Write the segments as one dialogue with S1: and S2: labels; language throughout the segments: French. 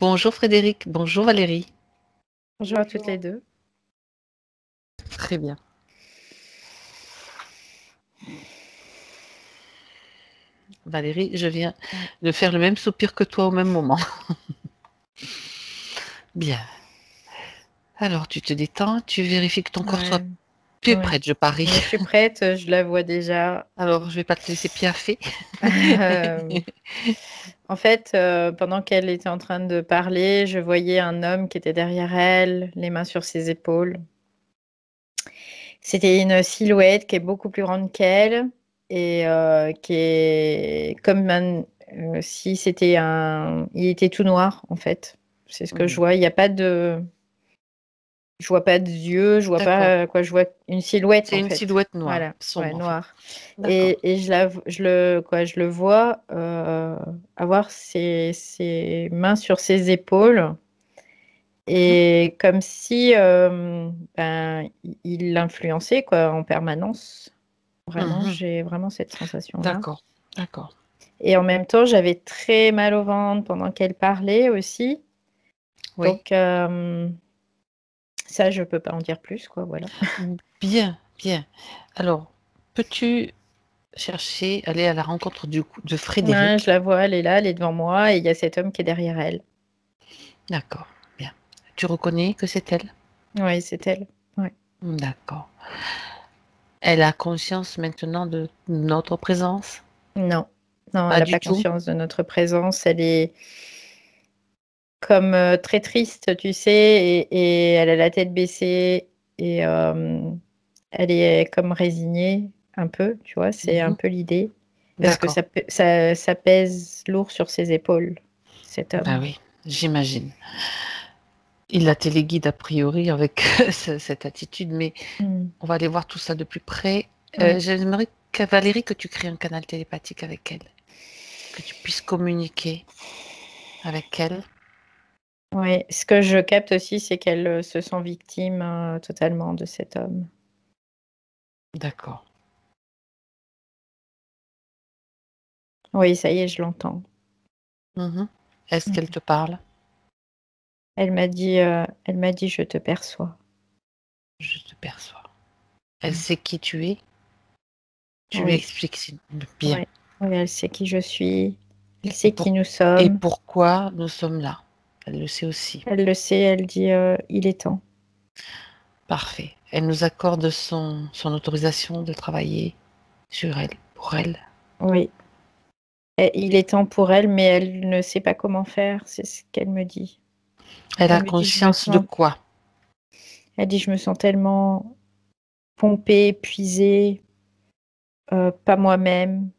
S1: Bonjour Frédéric, bonjour Valérie.
S2: Bonjour à toutes les deux.
S1: Très bien. Valérie, je viens de faire le même soupir que toi au même moment. Bien. Alors, tu te détends, tu vérifies que ton corps soit
S2: Ouais,
S1: plus
S2: ouais.
S1: prêt, je parie.
S2: Ouais, je suis prête, je la vois déjà.
S1: Alors, je vais pas te laisser piaffer.
S2: Euh, En fait, pendant qu'elle était en train de parler, je voyais un homme qui était derrière elle, les mains sur ses épaules. C'était une silhouette qui est beaucoup plus grande qu'elle et qui est comme si c'était un... Il était tout noir, en fait. C'est ce que je
S1: Mhm.
S2: vois. Il n'y a pas de... Je vois pas de yeux, je vois
S1: D'accord.
S2: pas quoi, je vois une silhouette
S1: C'est
S2: en
S1: une
S2: fait.
S1: silhouette noire,
S2: Voilà, ouais,
S1: sombre en fait.
S2: noire.
S1: D'accord.
S2: Et je le vois avoir ses mains sur ses épaules
S1: Mhm.
S2: et comme si il l'influençait quoi en permanence. Vraiment,
S1: Mhm.
S2: j'ai vraiment cette sensation-là.
S1: D'accord. D'accord.
S2: Et en même temps, j'avais très mal au ventre pendant qu'elle parlait aussi.
S1: Oui.
S2: Donc ça, je peux pas en dire plus quoi, voilà.
S1: Bien, bien. Alors, peux-tu chercher, aller à la rencontre de
S2: Ouais, je
S1: Frédéric?
S2: la vois, elle est là, elle est devant moi et il y a cet homme qui est derrière elle.
S1: D'accord. Bien. Tu reconnais que c'est elle?
S2: Oui, c'est elle. Ouais.
S1: D'accord. Elle a conscience maintenant de notre présence?
S2: Non, non, elle
S1: Pas
S2: n'a
S1: du
S2: pas
S1: tout?
S2: conscience de notre présence. Elle est comme très triste, tu sais, et elle a la tête baissée et elle est comme résignée un peu, tu vois, c'est un
S1: Mhm.
S2: peu l'idée. Parce que
S1: D'accord.
S2: ça pèse lourd sur ses épaules, cet
S1: Bah
S2: homme.
S1: oui, j'imagine. Il la téléguide a priori avec cette attitude, mais
S2: Mm.
S1: on va aller voir tout ça de plus près.
S2: Ouais.
S1: J'aimerais que Valérie, que tu crées un canal télépathique avec elle, que tu puisses communiquer avec elle.
S2: Ouais. Ce que je capte aussi, c'est qu'elle se sent victime totalement de cet homme.
S1: D'accord.
S2: Oui, ça y est, je l'entends.
S1: Mhm. Est-ce
S2: Mm.
S1: qu'elle te parle?
S2: Elle m'a dit, je te perçois.
S1: Je te perçois. Elle
S2: Mm.
S1: sait qui tu es? Tu lui
S2: Oui,
S1: expliques bien.
S2: oui, oui, elle sait qui je suis. Elle
S1: Et,
S2: sait qui nous
S1: et
S2: sommes.
S1: pourquoi nous sommes là? Elle le sait aussi.
S2: Elle le sait, elle dit, il est temps.
S1: Parfait. Elle nous accorde son autorisation de travailler sur elle, pour elle.
S2: Oui, il est temps pour elle, mais elle ne sait pas comment faire. C'est ce qu'elle me dit.
S1: Elle a
S2: Elle me dit,
S1: conscience de quoi?
S2: je me sens tellement pompée, épuisée, pas moi-même,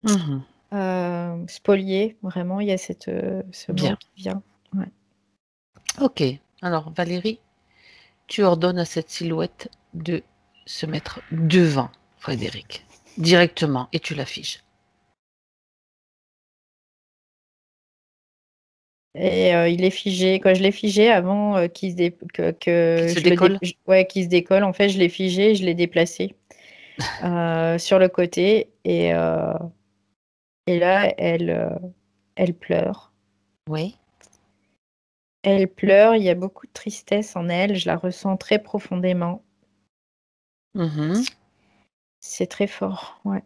S1: Mhm.
S2: spoliée. Vraiment, il y a ce mot
S1: Bien.
S2: qui vient. Ouais.
S1: Ok. Alors, Valérie, tu ordonnes à cette silhouette de se mettre devant Frédéric, directement, et tu l'affiches.
S2: Et il est figé. Quand je l'ai figé avant
S1: Qu'il
S2: que
S1: se décolle?
S2: ouais, qu'il se décolle, en fait, je l'ai figé, je l'ai déplacé sur le côté et là, elle pleure.
S1: Oui.
S2: Elle pleure, il y a beaucoup de tristesse en elle, je la ressens très profondément.
S1: Mhm.
S2: C'est très fort, ouais.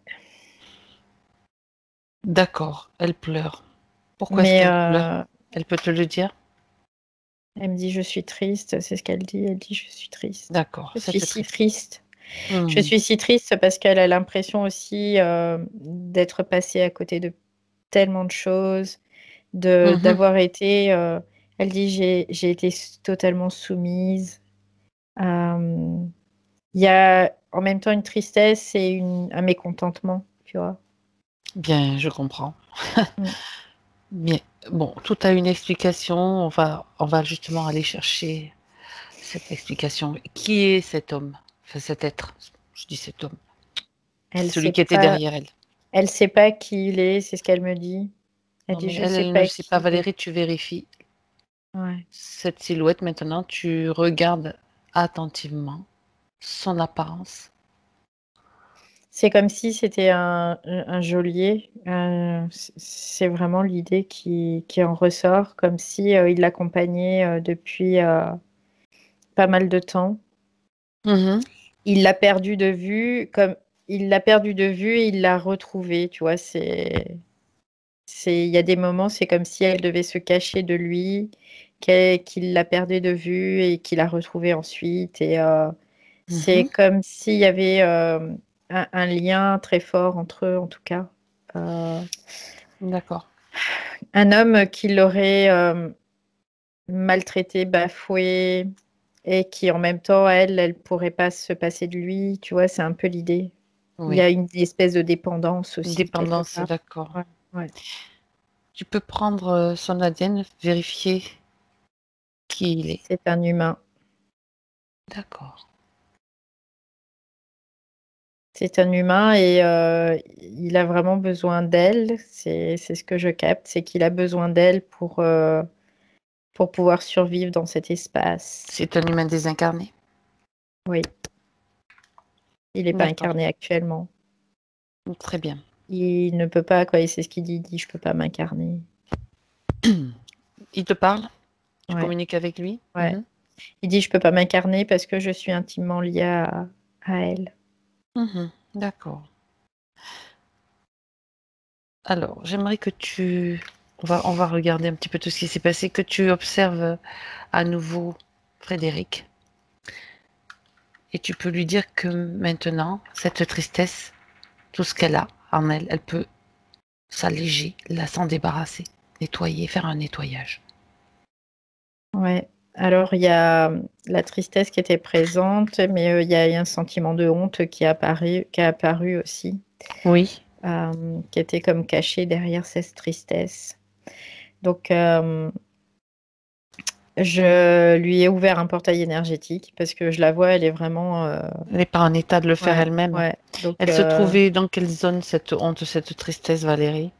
S1: D'accord. Elle pleure. Pourquoi est-ce
S2: Mais
S1: qu'elle pleure? Elle peut te le dire?
S2: elle me dit: «Je suis triste», c'est ce qu'elle dit. Elle dit: «Je suis triste.
S1: D'accord.
S2: Je suis
S1: Cette
S2: si
S1: triste.
S2: triste». Je
S1: Mhm.
S2: suis si triste parce qu'elle a l'impression aussi, d'être passée à côté de tellement de choses, de
S1: Mhm.
S2: d'avoir été, elle dit: «J'ai été totalement soumise». Hem, il y a en même temps une tristesse et un mécontentement, tu vois?
S1: Bien, je comprends.
S2: Mmh.
S1: Bien. Bon, tout a une explication. On va justement aller chercher cette explication. Qui est cet homme? Enfin, cet être. Je dis cet homme.
S2: Elle
S1: Celui
S2: sait
S1: qui était
S2: pas
S1: derrière elle.
S2: elle sait pas qui il est, c'est ce qu'elle me dit. Elle
S1: Non,
S2: dit:
S1: mais
S2: «Je
S1: elle,
S2: sais
S1: elle ne le
S2: pas
S1: sait pas.
S2: qui il est».
S1: Valérie, tu vérifies
S2: Ouais.
S1: cette silhouette maintenant. Tu regardes attentivement son apparence.
S2: C'est comme si c'était un geôlier. C'est vraiment l'idée qui en ressort, comme si il l'accompagnait depuis pas mal de temps.
S1: Mhm.
S2: Il l'a perdu de vue, comme il l'a perdu de vue et il l'a retrouvé. Tu vois, il y a des moments, c'est comme si elle devait se cacher de lui, qu'il la perdait de vue et qu'il la retrouvée ensuite. Et c'est
S1: Mhm.
S2: comme s'il y avait un lien très fort entre eux, en tout cas. Euh,
S1: D'accord.
S2: un homme qui l'aurait maltraité, bafoué, et qui en même temps, elle pourrait pas se passer de lui. Tu vois, c'est un peu l'idée. Il y
S1: Oui.
S2: a une espèce de dépendance aussi, quelque
S1: Dépendance,
S2: part.
S1: d'accord.
S2: Ouais, ouais.
S1: Tu peux prendre son ADN, vérifier qui il est.
S2: C'est un humain.
S1: D'accord.
S2: C'est un humain et il a vraiment besoin d'elle. C'est ce que je capte, c'est qu'il a besoin d'elle pour pouvoir survivre dans cet espace.
S1: C'est un humain désincarné.
S2: Oui, il n'est pas
S1: D'accord.
S2: incarné actuellement.
S1: Très bien.
S2: Il ne peut pas, quoi, et c'est ce qu'il dit, il dit, je peux pas m'incarner.
S1: Il te parle? Tu
S2: Ouais,
S1: communiques avec lui?
S2: ouais.
S1: Mhm.
S2: Il dit, je peux pas m'incarner parce que je suis intimement liée à elle.
S1: Mhm. D'accord. Alors, j'aimerais que tu... on va regarder un petit peu tout ce qui s'est passé, que tu observes à nouveau Frédéric. Et tu peux lui dire que maintenant, cette tristesse, tout ce qu'elle a en elle, elle peut s'alléger, s'en débarrasser, nettoyer, faire un nettoyage.
S2: Ouais. Alors, il y a la tristesse qui était présente, mais il y a un sentiment de honte qui a apparu aussi.
S1: Oui.
S2: Qui était comme caché derrière cette tristesse. Donc, je lui ai ouvert un portail énergétique parce que je la vois, elle est vraiment...
S1: Elle n'est pas en état de le faire
S2: ouais,
S1: elle-même.
S2: ouais. Donc,
S1: Elle se trouvait dans quelle zone, cette honte, cette tristesse, Valérie?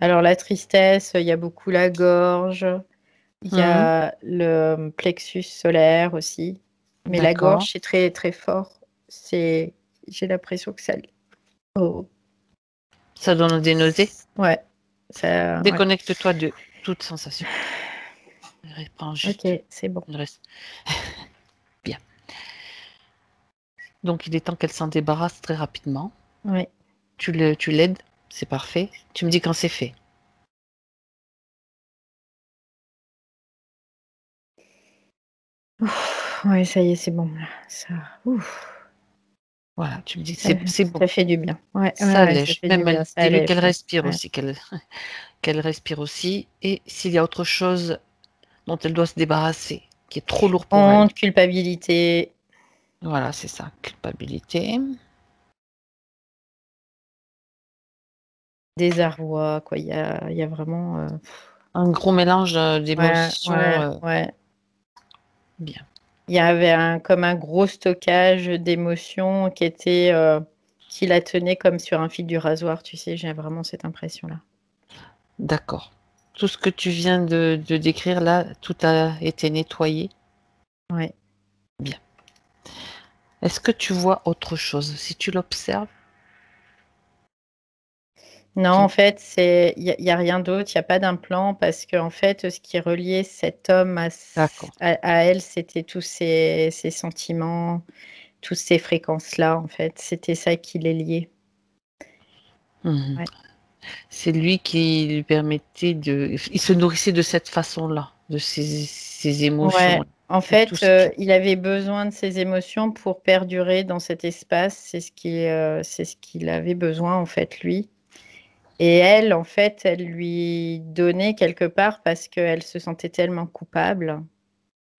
S2: alors la tristesse, il y a beaucoup la gorge, il y
S1: Mhm.
S2: a le plexus solaire aussi. Mais la
S1: D'accord.
S2: gorge, c'est très, très fort. J'ai l'impression que ça... Oh.
S1: Ça donne des nausées.
S2: Ouais, ouais.
S1: Déconnecte-toi de toute sensation. Reprends juste
S2: Ok, c'est bon.
S1: le reste. Bien. Donc, il est temps qu'elle s'en débarrasse très rapidement.
S2: Ouais.
S1: Tu l'aides, c'est parfait. Tu me dis quand c'est fait.
S2: Ouf, ouais, ça y est, c'est bon. Là. Ça, ouf.
S1: Voilà, tu me dis
S2: Ça,
S1: c'est bon.
S2: ça fait du bien. Ouais, ouais,
S1: Ça
S2: ouais, ça
S1: allège.
S2: fait du
S1: Même
S2: bien.
S1: elle,
S2: Ça
S1: dis-lui qu'elle
S2: allège. Ouais,
S1: respire
S2: ouais.
S1: aussi, qu'elle respire aussi. Et s'il y a autre chose dont elle doit se débarrasser, qui est trop lourd pour elle,
S2: Honte, culpabilité,
S1: voilà, c'est ça, culpabilité.
S2: désarroi, quoi. Il y a vraiment.
S1: Un gros mélange
S2: Ouais,
S1: d'émotions.
S2: ouais, ouais.
S1: Bien.
S2: Il y avait comme un gros stockage d'émotions qui la tenait comme sur un fil du rasoir, tu sais. J'ai vraiment cette impression-là.
S1: D'accord. Tout ce que tu viens de décrire là, tout a été nettoyé.
S2: Ouais.
S1: Bien. Est-ce que tu vois autre chose? Si tu l'observes,
S2: Non,
S1: tu...
S2: en fait, il y a rien d'autre, il n'y a pas d'implant parce que en fait, ce qui reliait cet homme
S1: D'accord.
S2: à elle, c'était tous ces sentiments, toutes ces fréquences-là, en fait. C'était ça qui les liait.
S1: Mhm.
S2: Ouais.
S1: C'est lui qui lui permettait de... Il se nourrissait de cette façon-là, de ses
S2: Ouais.
S1: émotions,
S2: En
S1: de tout
S2: fait,
S1: ce qui...
S2: il avait besoin de ces émotions pour perdurer dans cet espace. C'est ce qu'il avait besoin, en fait, lui. Et elle, en fait, elle lui donnait quelque part parce qu'elle se sentait tellement coupable.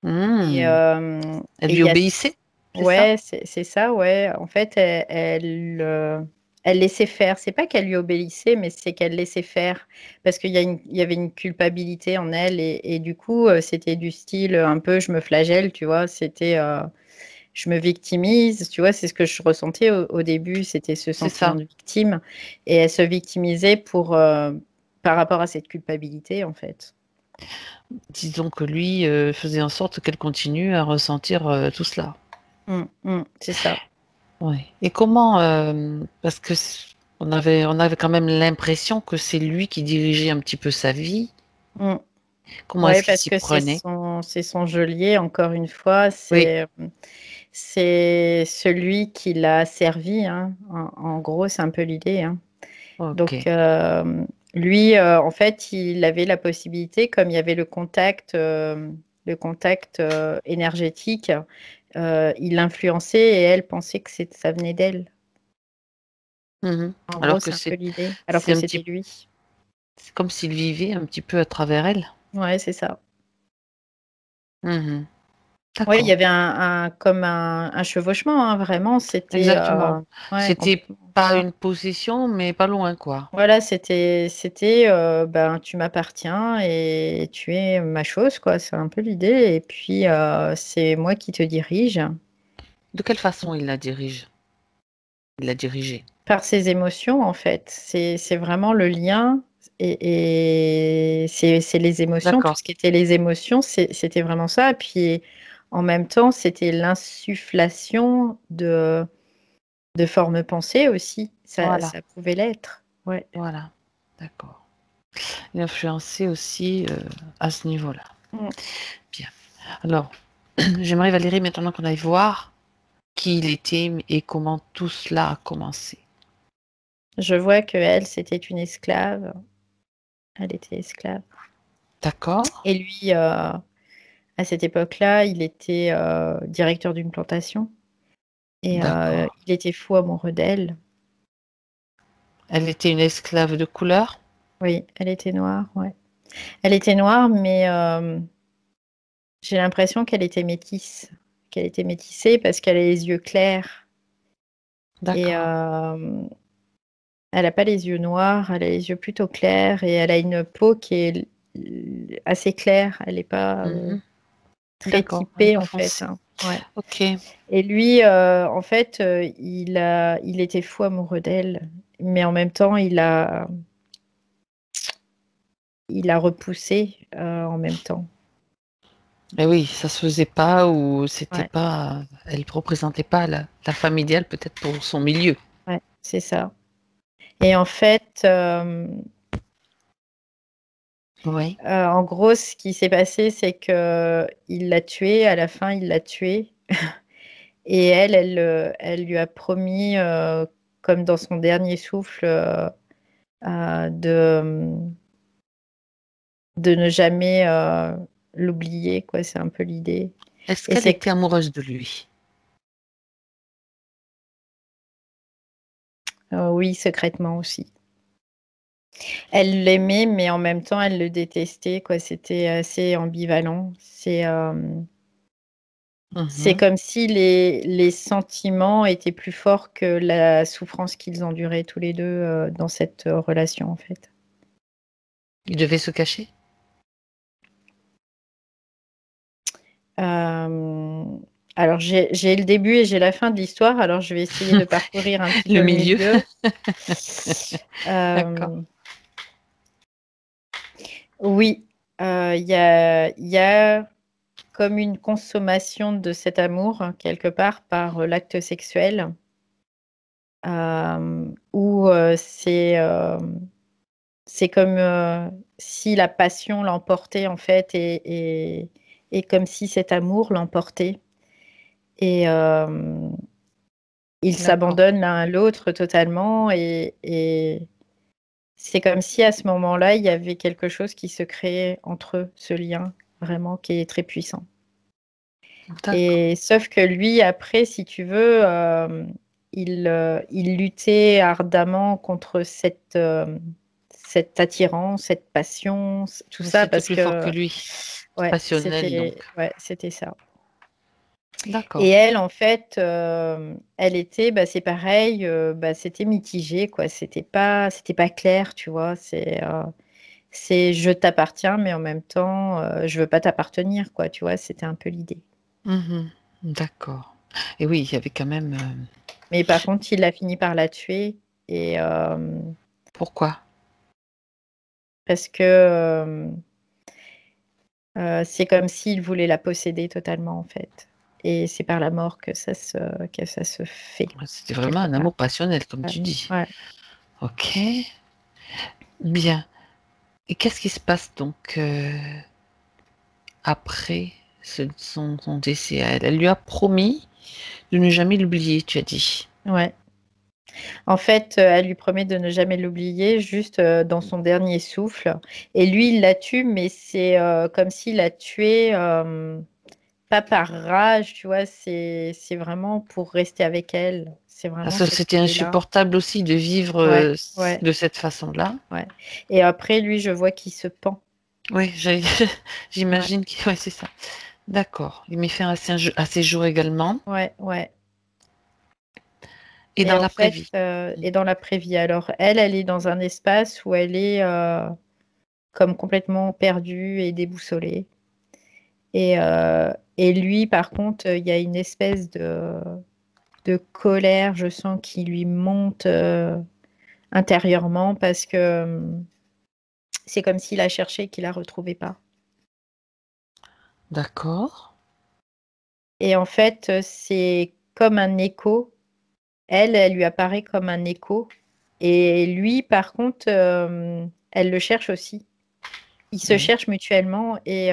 S2: Et
S1: Hmm. Elle
S2: et il
S1: lui
S2: y a
S1: obéissait, c'est ça?
S2: ouais, c'est ça, ouais. En fait, elle laissait faire. C'est pas qu'elle lui obéissait, mais c'est qu'elle laissait faire. Parce il y avait une culpabilité en elle. Et du coup, c'était du style un peu je me flagelle, tu vois. C'était je me victimise, tu vois. C'est ce que je ressentais au début. C'était ce
S1: C'est
S2: sentiment
S1: ça.
S2: de victime. Et elle se victimisait par rapport à cette culpabilité, en fait.
S1: Disons que lui faisait en sorte qu'elle continue à ressentir tout cela.
S2: C'est ça.
S1: Ouais. Et comment, parce que on avait quand même l'impression que c'est lui qui dirigeait un petit peu sa vie.
S2: Mm.
S1: Comment
S2: Ouais,
S1: est-ce qu'il
S2: parce
S1: s'y
S2: que
S1: prenait?
S2: c'est son geôlier, encore une fois,
S1: Oui,
S2: c'est celui qui l'a servi, hein. En gros, c'est un peu l'idée, hein.
S1: ok.
S2: Donc, lui, en fait, il avait la possibilité, comme il y avait le contact énergétique, il l'influençait et elle pensait que ça venait d'elle.
S1: Mhm.
S2: En gros,
S1: Alors que
S2: c'est un peu
S1: c'est
S2: l'idée, alors
S1: c'est
S2: que
S1: un
S2: c'était
S1: petit,
S2: lui.
S1: c'est comme s'il vivait un petit peu à travers elle.
S2: Ouais, c'est ça.
S1: Mhm.
S2: Oui, il y
S1: D'accord.
S2: avait comme un chevauchement, hein, vraiment. C'était
S1: Exactement.
S2: ouais,
S1: C'était
S2: complètement.
S1: pas une possession, mais pas loin, quoi.
S2: Voilà, ben, tu m'appartiens et tu es ma chose, quoi. C'est un peu l'idée. Et puis, c'est moi qui te dirige
S1: De quelle façon il la dirige? Il l'a dirigée.
S2: par ses émotions, en fait. C'est vraiment le lien et c'est les émotions. Tout
S1: D'accord.
S2: ce qui était les émotions, c'était vraiment ça. Et puis, en même temps, c'était l'insufflation de formes pensées aussi.
S1: Voilà.
S2: Ça pouvait l'être. Ouais.
S1: Voilà. D'accord. L'influencer aussi à ce niveau-là.
S2: Mm.
S1: Bien. Alors, j'aimerais Valérie maintenant qu'on aille voir qui il était et comment tout cela a commencé.
S2: Je vois que elle, c'était une esclave. Elle était esclave.
S1: D'accord?
S2: Et lui, à cette époque-là, il était directeur d'une plantation. Et
S1: D'accord.
S2: il était fou amoureux d'elle.
S1: Elle était une esclave de couleur?
S2: Oui, elle était noire, ouais. Elle était noire, mais j'ai l'impression qu'elle était métisse. Qu'elle était métissée parce qu'elle a les yeux clairs. Et
S1: D'accord.
S2: elle n'a pas les yeux noirs, elle a les yeux plutôt clairs. Et elle a une peau qui est assez claire. Elle n'est pas
S1: Mhm.
S2: très
S1: D'accord. Elle n'est
S2: typée,
S1: pas
S2: en fait,
S1: foncée.
S2: hein. Ouais.
S1: Ok.
S2: Et lui, en fait, il était fou amoureux d'elle, mais en même temps, il a repoussé en même temps.
S1: Mais oui, ça se faisait pas ou c'était
S2: Ouais,
S1: pas. Elle représentait pas la femme idéale peut-être pour son milieu.
S2: ouais, c'est ça. Et en fait,
S1: Oui.
S2: en gros, ce qui s'est passé, c'est que il l'a tuée. À la fin, il l'a tuée. Et elle lui a promis, comme dans son dernier souffle, euh, de, de ne jamais l'oublier, quoi. C'est un peu l'idée.
S1: Est-ce
S2: Et
S1: qu'elle
S2: c'est
S1: était amoureuse de lui?
S2: oui, secrètement aussi. Elle l'aimait, mais en même temps, elle le détestait, quoi. C'était assez ambivalent. C'est
S1: Mhm.
S2: comme si les sentiments étaient plus forts que la souffrance qu'ils enduraient tous les deux dans cette relation, en fait.
S1: Il devait se cacher?
S2: Euh, alors, j'ai le début et j'ai la fin de l'histoire, alors je vais essayer de parcourir un petit
S1: Le
S2: peu le
S1: milieu?
S2: milieu.
S1: D'accord.
S2: Euh, oui, il y a comme une consommation de cet amour, hein, quelque part, par l'acte sexuel, où c'est comme si la passion l'emportait, en fait, et comme si cet amour l'emportait. Et ils
S1: D'accord.
S2: s'abandonnent l'un à l'autre totalement, et c'est comme si à ce moment-là, il y avait quelque chose qui se créait entre eux, ce lien vraiment qui est très puissant.
S1: D'accord.
S2: Et sauf que lui, après, si tu veux, il luttait ardemment contre cette attirance, cette passion, tout
S1: Mais
S2: ça,
S1: c'était
S2: parce
S1: plus fort que
S2: que
S1: lui.
S2: ouais,
S1: Passionnel, donc.
S2: c'était ça. Et
S1: D'accord.
S2: elle, en fait, elle était, bah, c'est pareil, bah, c'était mitigé, quoi. C'était pas clair, tu vois. C'est je t'appartiens, mais en même temps, je veux pas t'appartenir, quoi. Tu vois, c'était un peu l'idée.
S1: Mhm. D'accord. Et oui, il y avait quand même.
S2: Mais par contre, il a fini par la tuer et
S1: Pourquoi?
S2: parce que c'est comme s'il voulait la posséder totalement en fait. et c'est par la mort que ça se fait,
S1: C'était vraiment
S2: quelque
S1: un
S2: part.
S1: amour passionnel, comme
S2: Ouais,
S1: tu dis.
S2: ouais.
S1: Ok, bien. Et qu'est-ce qui se passe donc après son décès à elle? Elle lui a promis de ne jamais l'oublier, tu as dit.
S2: Ouais. En fait, elle lui promet de ne jamais l'oublier, juste dans son dernier souffle. Et lui, il la tue, mais c'est comme s'il l'a tué, pas par rage, tu vois, c'est vraiment pour rester avec elle. C'est vraiment
S1: Parce que
S2: cette
S1: c'était
S2: idée-là.
S1: insupportable aussi de vivre
S2: Ouais, ouais,
S1: de cette façon-là.
S2: ouais. Et après, lui, je vois qu'il se pend.
S1: Oui,
S2: Ouais,
S1: j'imagine que ouais, c'est ça. D'accord. Il met fin à ses jours également.
S2: ouais, ouais.
S1: Et
S2: Et
S1: dans
S2: en fait,
S1: l'après-vie.
S2: et dans l'après-vie. Alors, elle est dans un espace où elle est comme complètement perdue et déboussolée. Et lui, par contre, il y a une espèce de colère, je sens, qui lui monte intérieurement parce que c'est comme s'il la cherchait et qu'il la retrouvait pas.
S1: D'accord.
S2: Et en fait, c'est comme un écho. Elle lui apparaît comme un écho. Et lui, par contre, elle le cherche aussi. Ils se
S1: Oui,
S2: cherchent mutuellement et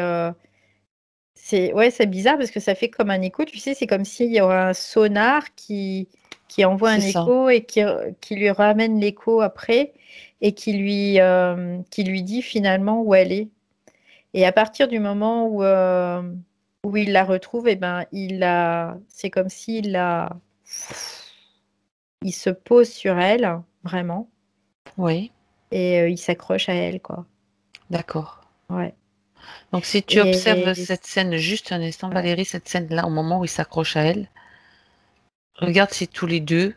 S2: c'est bizarre parce que ça fait comme un écho. Tu sais, c'est comme s'il y aurait un sonar qui envoie
S1: c'est
S2: un
S1: ça.
S2: écho et qui lui ramène l'écho après et qui lui dit finalement où elle est. Et à partir du moment où il la retrouve, et ben, c'est comme il se pose sur elle, vraiment,
S1: Oui,
S2: et il s'accroche à elle, quoi.
S1: d'accord.
S2: Ouais.
S1: Donc si tu observes
S2: Et
S1: cette scène juste un instant,
S2: ouais.
S1: Valérie, cette scène-là, au moment où il s'accroche à elle, regarde si tous les deux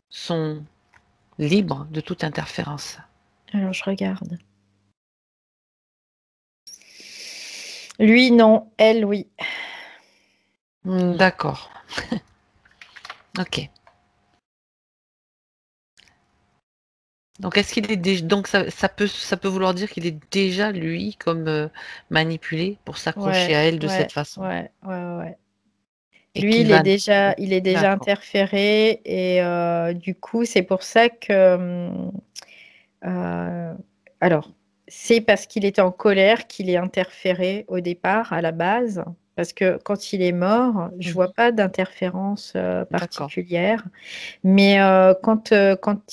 S1: sont libres de toute interférence.
S2: Alors je regarde. Lui, non. Elle, oui.
S1: D'accord. Ok. Donc est-ce qu'il est déjà donc ça peut vouloir dire qu'il est déjà lui comme manipulé pour s'accrocher
S2: Ouais,
S1: à elle de cette
S2: ouais,
S1: façon
S2: ouais, ouais, ouais.
S1: et
S2: Lui,
S1: qu'il va
S2: il est déjà
S1: d'accord.
S2: interféré et du coup, c'est pour ça que euh, alors, c'est parce qu'il était en colère qu'il est interféré au départ, à la base. Parce que quand il est mort, je vois
S1: Mhm.
S2: pas d'interférence
S1: D'accord.
S2: particulière. Mais quand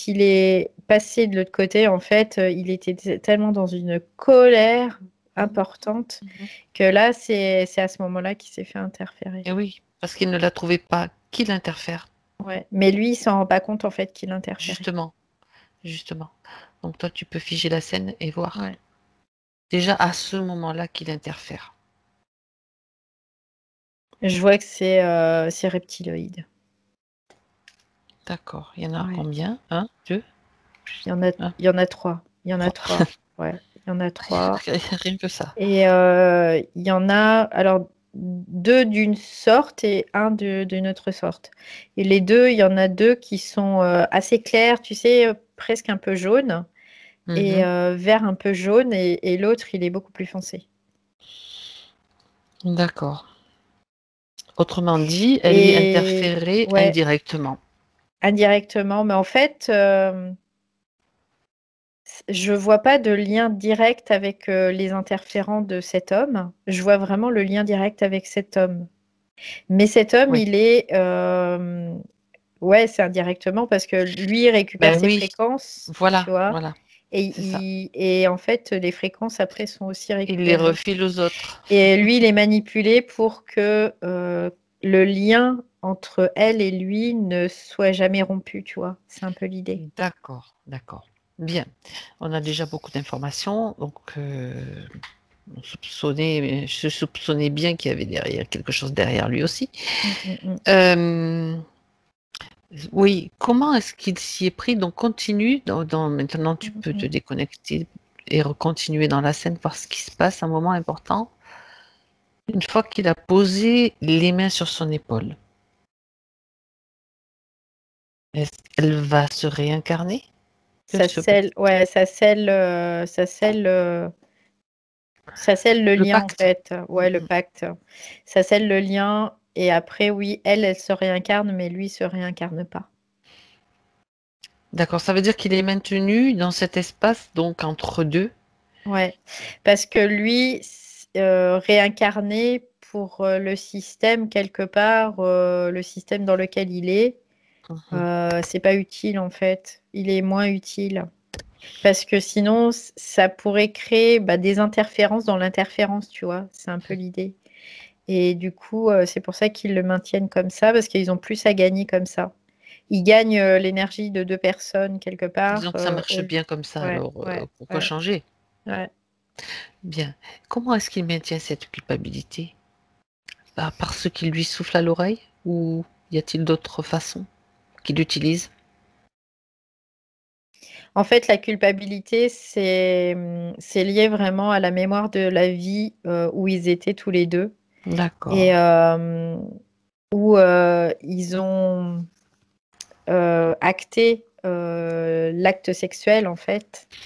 S2: il est passé de l'autre côté, en fait, il était tellement dans une colère
S1: Mhm.
S2: importante
S1: Mhm.
S2: que là, c'est à ce moment-là qu'il s'est fait interférer.
S1: Et oui, parce qu'il ne la trouvait pas, qu'il interfère,
S2: Ouais. Mais lui, il s'en rend pas compte en fait qu'il interférait.
S1: justement, justement. Donc toi, tu peux figer la scène et voir
S2: Ouais.
S1: déjà à ce moment-là qu'il interfère.
S2: Je vois que c'est reptiloïde.
S1: D'accord. Il y en a
S2: Ouais.
S1: combien? Un, deux, un,
S2: Il y en a trois. Il y en a
S1: trois.
S2: trois. Ouais. Il y en a trois.
S1: Rien que ça.
S2: Et il y en a alors deux d'une sorte et un d'une autre sorte. Et les deux, il y en a deux qui sont assez clairs, tu sais, presque un peu jaune et
S1: Mhm.
S2: vert un peu jaune et l'autre, il est beaucoup plus foncé.
S1: D'accord. Autrement dit, elle y
S2: Et
S1: interférait
S2: ouais,
S1: indirectement.
S2: indirectement, mais en fait, je vois pas de lien direct avec les interférents de cet homme. Je vois vraiment le lien direct avec cet homme. Mais cet homme,
S1: Oui.
S2: il est, ouais, c'est indirectement parce que lui, il récupère
S1: Ben
S2: ses
S1: oui,
S2: fréquences, tu
S1: voilà,
S2: vois.
S1: voilà, c'est ça.
S2: Et en fait, les fréquences après sont aussi
S1: Il les
S2: récupérées.
S1: refile aux autres.
S2: Et lui, il est manipulé pour que le lien entre elle et lui ne soit jamais rompu, tu vois. C'est un peu l'idée.
S1: D'accord, d'accord. Bien. On a déjà beaucoup d'informations, donc je soupçonnais bien qu'il y avait derrière quelque chose derrière lui aussi.
S2: Mm, mm, mm.
S1: Euh, oui, comment est-ce qu'il s'y est pris? Donc continue, maintenant tu
S2: Mm,
S1: peux te
S2: mm.
S1: déconnecter et continuer dans la scène, voir ce qui se passe, un moment important. Une fois qu'il a posé les mains sur son épaule, est-ce qu'elle va se réincarner? Que
S2: Ça
S1: se peut-il?
S2: scelle, ouais, ça scelle le
S1: Le
S2: lien en
S1: pacte.
S2: fait. Ouais, le
S1: Mhm.
S2: pacte. Ça scelle le lien Et après, oui, elle se réincarne, mais lui se réincarne pas.
S1: D'accord, ça veut dire qu'il est maintenu dans cet espace, donc entre deux.
S2: Ouais, parce que lui, réincarné pour le système quelque part, le système dans lequel il est,
S1: Mhm.
S2: c'est pas utile en fait. Il est moins utile. Parce que sinon, ça pourrait créer bah, des interférences dans l'interférence, tu vois. C'est un peu l'idée. Et du coup, c'est pour ça qu'ils le maintiennent comme ça, parce qu'ils ont plus à gagner comme ça. Ils gagnent l'énergie de deux personnes quelque part.
S1: Disons que ça marche bien comme ça,
S2: Ouais,
S1: alors
S2: ouais,
S1: pourquoi
S2: ouais,
S1: changer?
S2: ouais.
S1: Bien. Comment est-ce qu'il maintient cette culpabilité? Bah, parce qu'il lui souffle à l'oreille? Ou y a-t-il d'autres façons qu'il utilise?
S2: En fait, la culpabilité, c'est lié vraiment à la mémoire de la vie où ils étaient tous les deux et
S1: D'accord.
S2: où ils ont acté l'acte sexuel, en fait. Qui,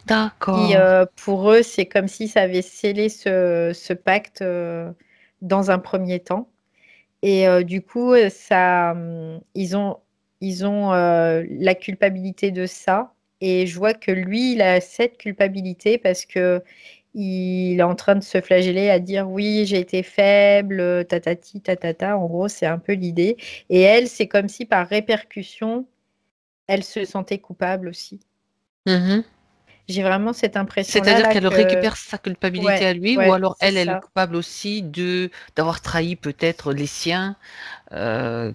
S1: D'accord.
S2: pour eux, c'est comme si ça avait scellé ce pacte dans un premier temps. Et du coup, ils ont la culpabilité de ça. Et je vois que lui, il a cette culpabilité parce que il est en train de se flageller à dire oui, j'ai été faible, tatati, tatata. En gros, c'est un peu l'idée. Et elle, c'est comme si par répercussion, elle se sentait coupable aussi.
S1: Mhm.
S2: J'ai vraiment cette impression-là,
S1: C'est-à-dire
S2: là
S1: qu'elle
S2: que
S1: récupère sa culpabilité
S2: ouais,
S1: à lui, ou
S2: ouais,
S1: alors
S2: c'est
S1: elle, elle est
S2: ça.
S1: coupable aussi de d'avoir trahi peut-être les siens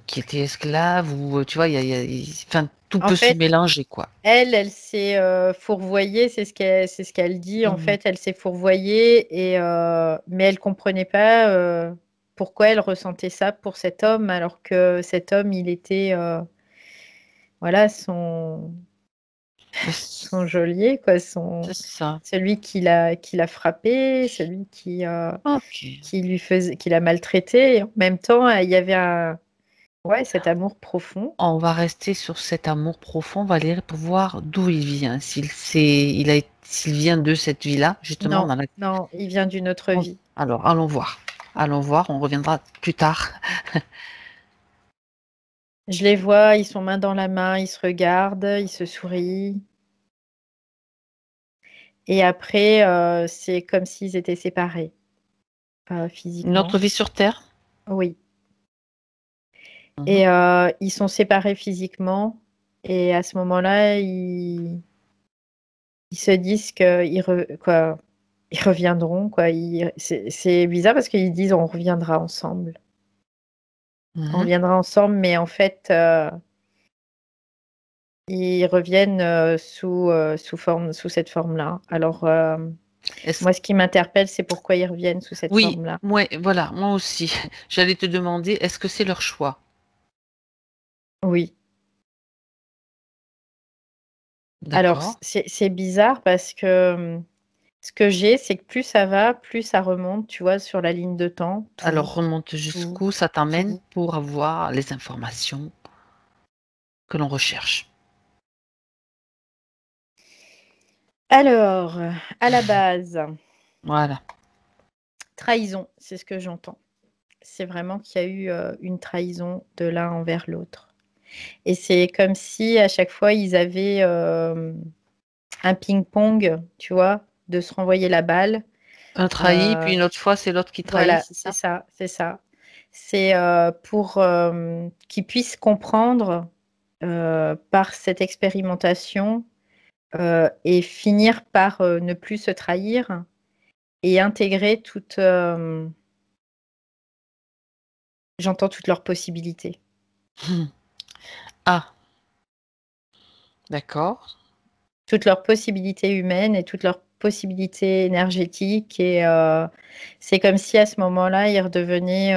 S1: qui étaient esclaves, ou tu vois, enfin, tout
S2: En
S1: peut se
S2: fait,
S1: mélanger, quoi.
S2: elle s'est fourvoyée, c'est ce qu'elle dit. En
S1: Mhm.
S2: fait, elle s'est fourvoyée mais elle comprenait pas pourquoi elle ressentait ça pour cet homme, alors que cet homme, il était voilà son geôlier, quoi,
S1: C'est ça.
S2: celui qui l'a frappé, celui
S1: Ok.
S2: qui lui faisait, qui l'a maltraité. Et en même temps, il y avait ouais, cet amour profond.
S1: On va rester sur cet amour profond, Valérie, pour voir d'où il vient. S'il vient de cette vie-là, justement,
S2: Non,
S1: dans la...
S2: non, il vient d'une autre vie.
S1: Alors, allons voir. Allons voir, on reviendra plus tard.
S2: Je les vois, ils sont main dans la main, ils se regardent, ils se sourient. Et après, c'est comme s'ils étaient séparés,
S1: Une autre
S2: physiquement.
S1: vie sur Terre?
S2: Oui.
S1: Mhm.
S2: Et ils sont séparés physiquement. Et à ce moment-là, ils se disent quoi, ils reviendront. Quoi. C'est bizarre parce qu'ils disent on reviendra ensemble. On
S1: Mhm.
S2: reviendra ensemble, mais en fait, ils reviennent sous cette forme-là. Alors,
S1: Est-ce...
S2: moi, ce qui m'interpelle, c'est pourquoi ils reviennent sous cette
S1: Oui,
S2: forme-là.
S1: voilà, moi aussi. J'allais te demander, est-ce que c'est leur choix?
S2: Oui. Alors,
S1: D'accord.
S2: c'est bizarre parce que ce que j'ai, c'est que plus ça va, plus ça remonte, tu vois, sur la ligne de temps, tout,
S1: Alors, remonte
S2: tout,
S1: jusqu'où ça t'amène
S2: tout.
S1: pour avoir les informations que l'on recherche.
S2: Alors, à la base,
S1: Voilà.
S2: trahison, c'est ce que j'entends. C'est vraiment qu'il y a eu une trahison de l'un envers l'autre. Et c'est comme si à chaque fois, ils avaient un ping-pong, tu vois, de se renvoyer la balle.
S1: Un trahi, puis
S2: Euh,
S1: une autre fois, c'est l'autre qui trahit,
S2: voilà,
S1: c'est
S2: c'est
S1: ça?
S2: ça, c'est ça. C'est pour qu'ils puissent comprendre par cette expérimentation et finir par ne plus se trahir et intégrer j'entends toutes leurs possibilités.
S1: Hmm. Ah, d'accord.
S2: Toutes leurs possibilités humaines et toutes leurs possibilités énergétiques. Et c'est comme si à ce moment-là, ils redevenaient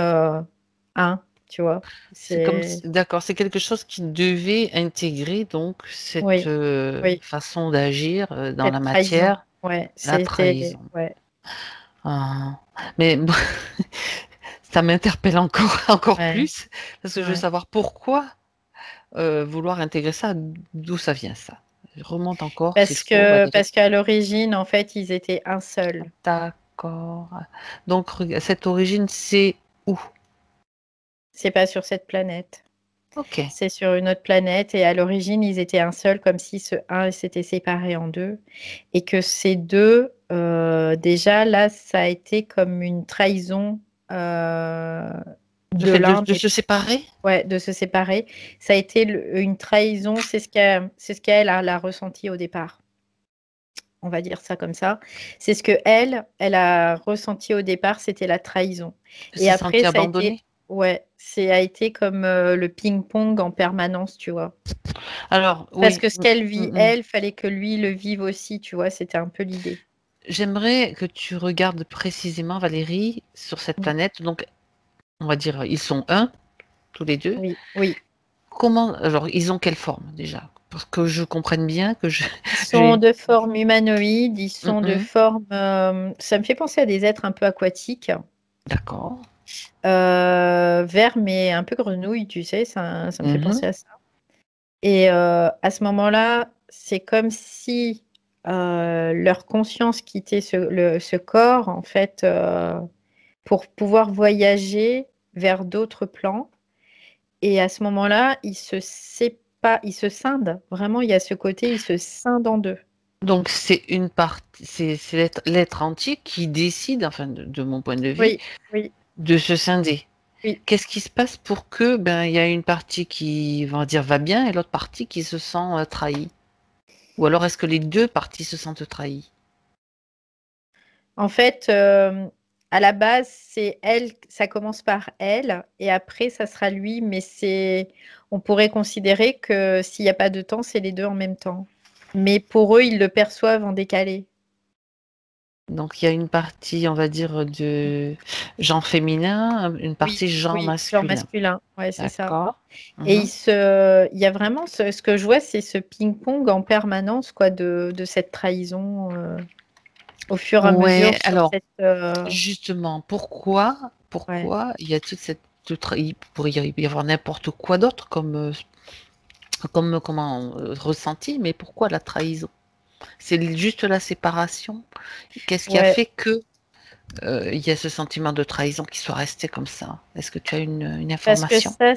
S2: un, tu vois.
S1: C'est comme
S2: C'est...
S1: d'accord, c'est quelque chose qui devait intégrer donc cette
S2: Oui, oui,
S1: façon d'agir dans la
S2: cette trahison.
S1: matière,
S2: Ouais,
S1: la
S2: c'était...
S1: trahison.
S2: Ouais,
S1: Ah. Mais bon, ça m'interpelle encore, encore
S2: ouais,
S1: plus, parce que je veux
S2: ouais.
S1: savoir pourquoi vouloir intégrer ça, d'où ça vient ça. Je remonte encore s'il faut, Valérie.
S2: Parce qu'à l'origine, en fait, ils étaient un seul.
S1: D'accord. Donc cette origine, c'est où?
S2: C'est pas sur cette planète.
S1: Ok.
S2: C'est sur une autre planète et à l'origine, ils étaient un seul, comme si ce un s'était séparé en deux. Et que ces deux, déjà là, ça a été comme une trahison
S1: Le
S2: de
S1: fait
S2: l'un
S1: de
S2: des...
S1: se séparer?
S2: Ouais, de se séparer. Ça a été une trahison, c'est ce qu'elle elle a ressenti au départ. On va dire ça comme ça. C'est ce que elle a ressenti au départ, c'était la trahison.
S1: Elle
S2: Et
S1: s'est
S2: après,
S1: sentie
S2: ça a été,
S1: abandonnée?
S2: ouais, c'est a été comme le ping-pong en permanence, tu vois.
S1: Alors,
S2: Parce
S1: oui.
S2: que ce qu'elle vit,
S1: Mm.
S2: elle, fallait que lui le vive aussi, tu vois, c'était un peu l'idée.
S1: J'aimerais que tu regardes précisément, Valérie, sur cette
S2: Mm.
S1: planète. Donc, on va dire, ils sont un, tous les deux.
S2: Oui, oui.
S1: Comment, alors, ils ont quelle forme déjà? Pour que je comprenne bien, que je,
S2: Ils sont
S1: j'ai.
S2: de forme humanoïde, ils sont de
S1: Mhm.
S2: forme... ça me fait penser à des êtres un peu aquatiques,
S1: D'accord.
S2: verts mais un peu grenouilles, tu sais, ça me fait
S1: Mhm.
S2: penser à ça. Et à ce moment-là, c'est comme si leur conscience quittait ce corps, en fait, pour pouvoir voyager vers d'autres plans. Et à ce moment-là, ils se scindent. Vraiment, il y a ce côté, ils se scindent en deux.
S1: Donc, c'est une partie, c'est l'être entier qui décide, enfin, de mon point de vue,
S2: Oui, oui,
S1: de se scinder.
S2: oui.
S1: Qu'est-ce qui se passe pour que, ben, il y a une partie qui, on va dire, va bien et l'autre partie qui se sent trahie? Ou alors, est-ce que les deux parties se sentent trahies?
S2: En fait, à la base, c'est elle, ça commence par elle, et après, ça sera lui, mais on pourrait considérer que s'il n'y a pas de temps, c'est les deux en même temps. Mais pour eux, ils le perçoivent en décalé.
S1: Donc, il y a une partie, on va dire, de genre féminin, une
S2: Oui,
S1: partie genre
S2: oui, genre
S1: masculin.
S2: masculin, ouais, c'est ça.
S1: D'accord.
S2: Et
S1: Mhm.
S2: il y a vraiment ce que je vois, c'est ce ping-pong en permanence, quoi, de cette trahison au fur et à mesure
S1: Ouais,
S2: sur
S1: alors,
S2: cette.
S1: justement,
S2: Ouais.
S1: pourquoi il y a toute cette, il pourrait y avoir n'importe quoi d'autre comme, comme comment, ressenti, mais pourquoi la trahison? C'est juste la séparation. Qu'est-ce qui a
S2: Ouais,
S1: fait que il y a ce sentiment de trahison qui soit resté comme ça? Est-ce que tu as une
S2: parce que
S1: information?
S2: ça,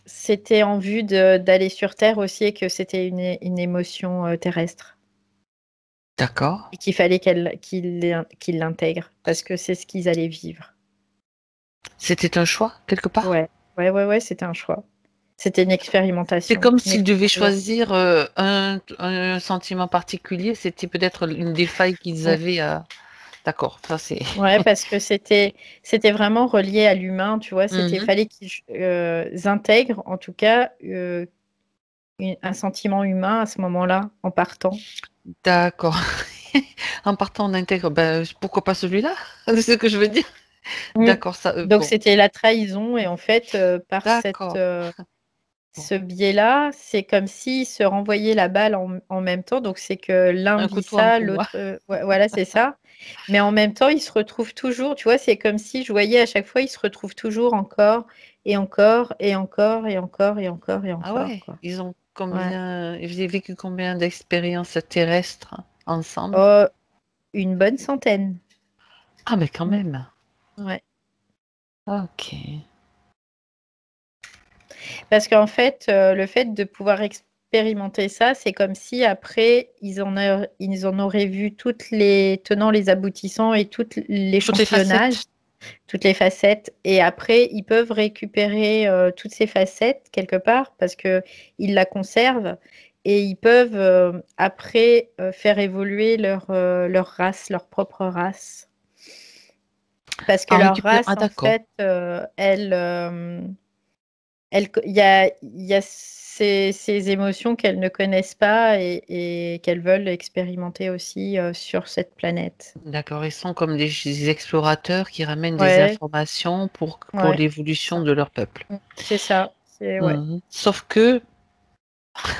S2: c'était en vue d'aller sur Terre aussi et que c'était une émotion terrestre
S1: D'accord.
S2: et qu'il fallait qu'ils l'intègrent parce que c'est ce qu'ils allaient vivre.
S1: C'était un choix, quelque part?
S2: Ouais, ouais, ouais, ouais, c'était un choix. C'était une
S1: C'est
S2: expérimentation,
S1: comme
S2: une
S1: s'ils devaient
S2: expérience.
S1: choisir un sentiment particulier. C'était peut-être une des failles qu'ils
S2: Ouais.
S1: avaient à. D'accord, ça c'est.
S2: Ouais, parce que c'était vraiment relié à l'humain, tu vois.
S1: Mhm.
S2: Fallait qu'ils intègrent, en tout cas, un sentiment humain à ce moment-là, en partant.
S1: D'accord. En partant, on intègre. Ben, pourquoi pas celui-là? C'est ce que je veux dire.
S2: Mm.
S1: D'accord, ça.
S2: Donc
S1: Bon.
S2: c'était la trahison et en fait, par
S1: D'accord. Bon.
S2: ce biais-là, c'est comme s'ils se renvoyaient la balle en même temps. Donc c'est que l'un
S1: Un
S2: vit
S1: couteau en
S2: ça,
S1: bois.
S2: l'autre, ouais, voilà, c'est ça. Mais en même temps, ils se retrouvent toujours, tu vois, c'est comme si je voyais à chaque fois, ils se retrouvent toujours encore et encore et encore et encore et encore et
S1: Ah
S2: encore,
S1: ouais.
S2: quoi.
S1: Ils ont
S2: Ouais.
S1: combien. Ils ont vécu combien d'expériences terrestres ensemble?
S2: Oh, une bonne centaine.
S1: Ah, mais quand
S2: Mm.
S1: même.
S2: Ouais.
S1: Ok.
S2: Parce qu'en fait, le fait de pouvoir expérimenter ça, c'est comme si après, ils en auraient vu toutes les tenants, les aboutissants et tout
S1: Toutes les
S2: l'échantillonnage,
S1: facettes.
S2: toutes les facettes. Et après, ils peuvent récupérer toutes ces facettes quelque part parce que ils la conservent et ils peuvent après faire évoluer leur race, leur propre race. Parce que
S1: En
S2: leur
S1: récupérant. Ah,
S2: race, en
S1: d'accord.
S2: fait, il y a ces émotions qu'elles ne connaissent pas et qu'elles veulent expérimenter aussi sur cette planète.
S1: D'accord. Ils sont comme des explorateurs qui ramènent des
S2: Ouais,
S1: informations pour
S2: ouais,
S1: l'évolution
S2: ça.
S1: de leur peuple.
S2: C'est ça. C'est ouais,
S1: Mhm. Sauf que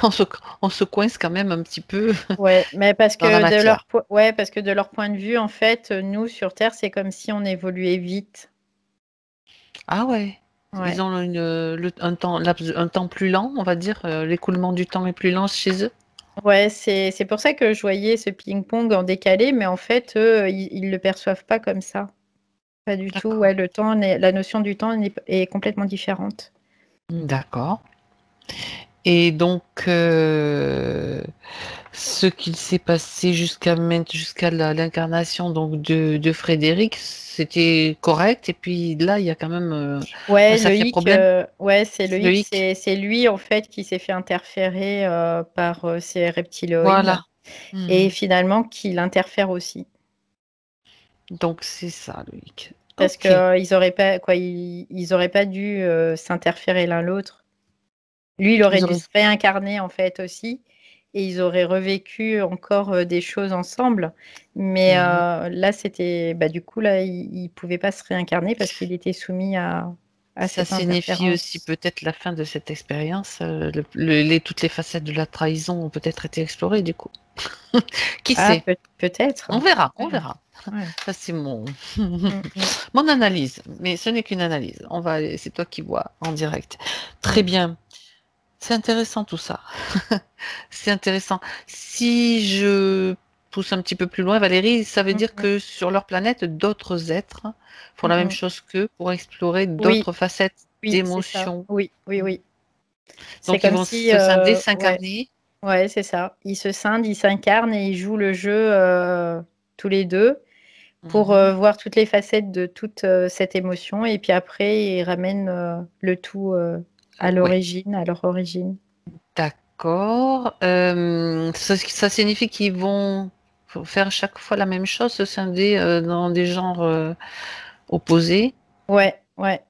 S1: on se, on se coince quand même un petit peu
S2: ouais. Mais
S1: dans la matière.
S2: ouais, parce que de leur point de vue, en fait, nous sur Terre, c'est comme si on évoluait vite.
S1: Ah ouais.
S2: Ouais.
S1: Ils ont un temps plus lent, on va dire. L'écoulement du temps est plus lent chez eux.
S2: Ouais, c'est pour ça que je voyais ce ping-pong en décalé, mais en fait, eux, ils le perçoivent pas comme ça. Pas du tout.
S1: D'accord.
S2: Ouais, la notion du temps est complètement différente.
S1: D'accord. Et donc, ce qu'il s'est passé jusqu'à l'incarnation donc de Frédéric, c'était correct. Et puis là, il y a quand même un
S2: Ouais, le
S1: sacré
S2: hic,
S1: problème.
S2: c'est le
S1: Le
S2: hic,
S1: hic.
S2: c'est lui en fait qui s'est fait interférer par ces reptiloïdes
S1: Voilà.
S2: et
S1: Mhm.
S2: finalement qui l'interfèrent aussi.
S1: Donc, c'est ça, le hic.
S2: Parce
S1: Ok.
S2: que ils auraient pas dû s'interférer l'un l'autre. Lui, il aurait
S1: Ils
S2: dû
S1: auraient...
S2: se réincarner en fait aussi, et ils auraient revécu encore des choses ensemble. Mais
S1: Mhm.
S2: là, c'était, bah, du coup, là, il pouvait pas se réincarner parce qu'il était soumis à
S1: Ça
S2: cette
S1: signifie aussi
S2: interférence.
S1: peut-être la fin de cette expérience. Toutes les facettes de la trahison ont peut-être été explorées du coup. Qui
S2: Ah,
S1: sait?
S2: peut-être.
S1: On verra, on
S2: Ouais,
S1: verra.
S2: ouais.
S1: Ça, c'est mon,
S2: Mm, mm,
S1: mon analyse. Mais ce n'est qu'une analyse. C'est toi qui vois en direct. Très
S2: mm.
S1: bien. C'est intéressant tout ça. C'est intéressant. Si je pousse un petit peu plus loin, Valérie, ça veut
S2: Mm,
S1: dire
S2: mm,
S1: que sur leur planète, d'autres êtres font
S2: mm,
S1: la même
S2: mm.
S1: chose qu'eux pour explorer
S2: Oui,
S1: d'autres facettes
S2: oui, c'est ça.
S1: d'émotions.
S2: Oui, oui, oui. C'est
S1: Donc, ils
S2: comme
S1: vont
S2: si,
S1: se scinder,
S2: ouais,
S1: s'incarner.
S2: ouais, c'est ça. Ils se scindent, ils s'incarnent et ils jouent le jeu tous les deux pour
S1: Mhm.
S2: voir toutes les facettes de toute cette émotion. Et puis après, ils ramènent le tout à
S1: Ouais,
S2: l'origine, à leur origine.
S1: d'accord. Ça signifie qu'ils vont faire chaque fois la même chose, se scinder dans des genres opposés.
S2: Ouais, ouais,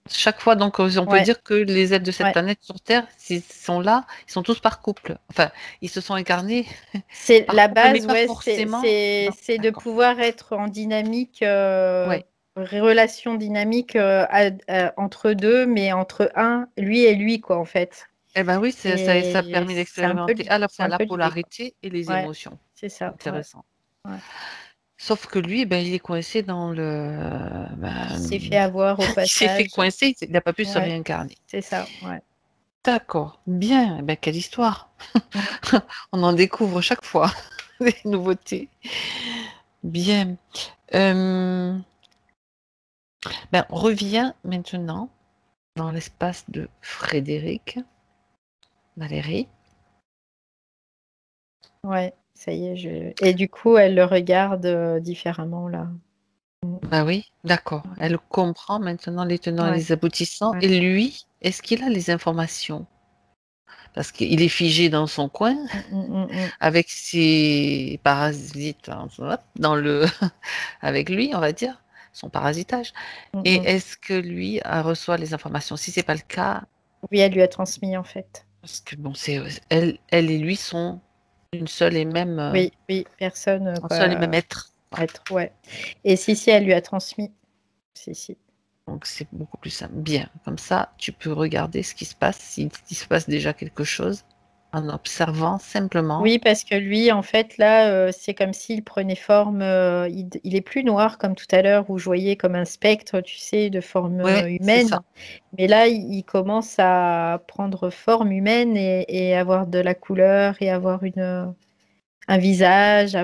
S1: Chaque fois, donc, on peut
S2: ouais,
S1: dire que les êtres de cette
S2: ouais.
S1: planète sur Terre, s'ils sont là, ils sont tous par couple. Enfin, ils se sont incarnés
S2: C'est
S1: par
S2: la
S1: couple, mais
S2: base,
S1: pas
S2: ouais,
S1: forcément. Non,
S2: c'est de
S1: d'accord.
S2: pouvoir être en dynamique,
S1: Ouais.
S2: relation dynamique entre deux, mais entre lui et lui, quoi, en fait.
S1: Eh ben oui, ça a
S2: Et
S1: permis d'expérimenter à la
S2: c'est
S1: fois
S2: un
S1: la
S2: peu l'idée, quoi.
S1: polarité et les
S2: Ouais,
S1: émotions.
S2: c'est ça, ouais,
S1: Intéressant.
S2: ouais.
S1: Sauf que lui, ben, il est coincé dans le.
S2: Il
S1: Ben,
S2: s'est fait avoir au
S1: il s'est fait
S2: passage.
S1: coincer, il n'a pas pu se
S2: Ouais,
S1: réincarner.
S2: c'est ça, ouais.
S1: D'accord, bien, eh ben, quelle histoire.
S2: Mm.
S1: On en découvre chaque fois des nouveautés. Bien. Euh, ben, on revient maintenant dans l'espace de Frédéric, Valérie.
S2: Ouais, ça y est, et du coup, elle le regarde différemment, là. Mm.
S1: Bah oui, d'accord.
S2: Ouais,
S1: Elle comprend maintenant les tenants et
S2: ouais,
S1: les aboutissants.
S2: ouais.
S1: Et lui, est-ce qu'il a les informations? Parce qu'il est figé dans son coin
S2: Mm, mm, mm,
S1: avec ses parasites hein, hop, avec lui, on va dire, son parasitage.
S2: mm,
S1: Et
S2: mm.
S1: est-ce que lui reçoit les informations? Si c'est pas le cas,
S2: Oui, elle lui a transmis, en fait.
S1: parce que bon, elle et lui sont une seule et même,
S2: Oui, oui, personne,
S1: un seul et
S2: quoi,
S1: même être. Voilà.
S2: être, ouais. Et si, elle lui a transmis. Si, si.
S1: Donc c'est beaucoup plus simple. Bien, comme ça, tu peux regarder ce qui se passe, s'il se passe déjà quelque chose, en observant simplement.
S2: Oui, parce que lui, en fait, là, c'est comme s'il prenait forme. Il est plus noir comme tout à l'heure où je voyais comme un spectre, tu sais, de forme
S1: Ouais, c'est ça.
S2: humaine. Mais là, il commence à prendre forme humaine et avoir de la couleur et avoir un visage,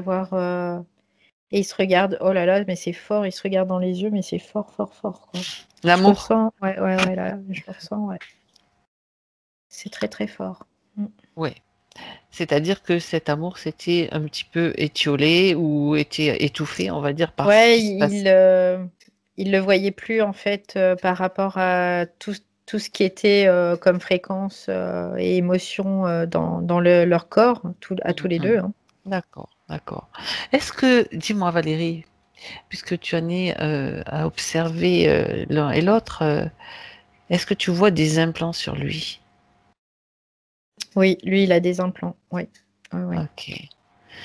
S2: et il se regarde. Oh là là, mais c'est fort. Il se regarde dans les yeux, mais c'est fort, fort, fort, quoi. Je
S1: L'amour.
S2: ressens. Ouais, ouais, ouais, là, je le ressens. Ouais. C'est très, très fort. Mm.
S1: Ouais. C'est-à-dire que cet amour s'était un petit peu étiolé ou était étouffé, on va dire, par ce
S2: Ouais,
S1: qui se passe.
S2: il le voyait plus en fait par rapport à tout ce qui était comme fréquence et émotion dans leur corps, à tous les deux,
S1: Mhm.
S2: hein.
S1: D'accord, d'accord. Est-ce que, dis-moi Valérie, puisque tu en es à observer l'un et l'autre, est-ce que tu vois des implants sur lui?
S2: Oui, lui, il a des implants. Oui, oui, oui.
S1: Ok,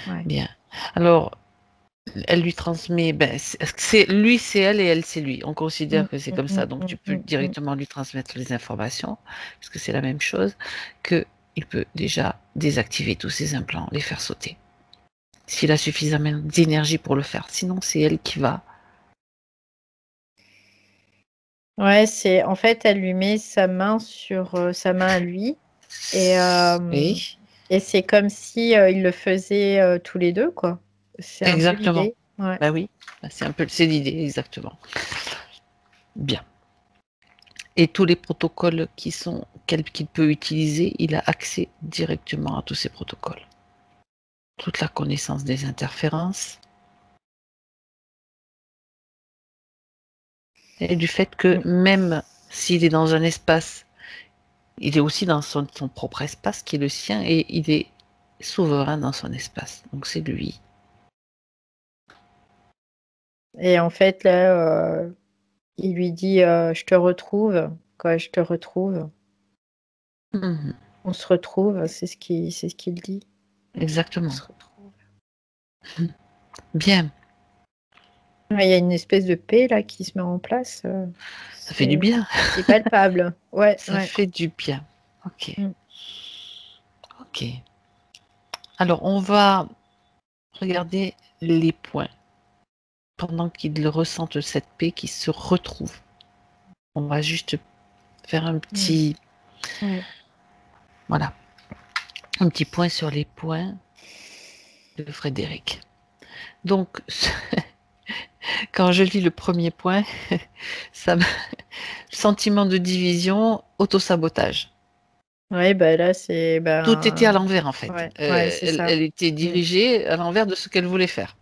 S2: Ouais.
S1: bien. Alors, elle lui transmet, ben, lui, c'est elle et elle, c'est lui. On
S2: Mm,
S1: considère que c'est
S2: mm,
S1: comme ça,
S2: mm,
S1: donc tu
S2: mm,
S1: peux
S2: mm, mm.
S1: directement lui transmettre les informations, puisque c'est la même chose, que il peut déjà désactiver tous ces implants, les faire sauter. S'il a suffisamment d'énergie pour le faire. Sinon, c'est elle qui va.
S2: Ouais, c'est en fait, elle lui met sa main sur sa main à lui et, euh,
S1: Oui,
S2: et c'est comme si ils le faisaient tous les deux, quoi. C'est un peu
S1: exactement.
S2: l'idée. Ouais.
S1: Bah oui, bah, c'est l'idée, exactement. Bien. Et tous les protocoles qu'il peut utiliser, il a accès directement à tous ces protocoles. Toute la connaissance des interférences et du fait que même s'il est dans un espace, il est aussi dans son propre espace qui est le sien et il est souverain dans son espace. Donc c'est lui.
S2: Et en fait, là, il lui dit je te retrouve, quoi, je te retrouve.
S1: Mhm.
S2: On se retrouve, c'est ce qu'il dit.
S1: Exactement.
S2: On se retrouve.
S1: Bien.
S2: Il y a une espèce de paix là qui se met en place.
S1: Ça fait du bien.
S2: C'est palpable. Ouais,
S1: Ça
S2: ouais.
S1: fait du bien. Ok.
S2: Mm.
S1: Ok. Alors, on va regarder les points. Pendant qu'ils ressentent cette paix, qu'ils se retrouvent. On va juste faire un petit...
S2: Ouais.
S1: Voilà. Un petit point sur les points de Frédéric. Donc, quand je lis le premier point, sentiment de division, autosabotage.
S2: Ouais, bah là, c'est.
S1: Tout était à l'envers en fait.
S2: Ouais, c'est ça.
S1: Elle était dirigée à l'envers de ce qu'elle voulait faire.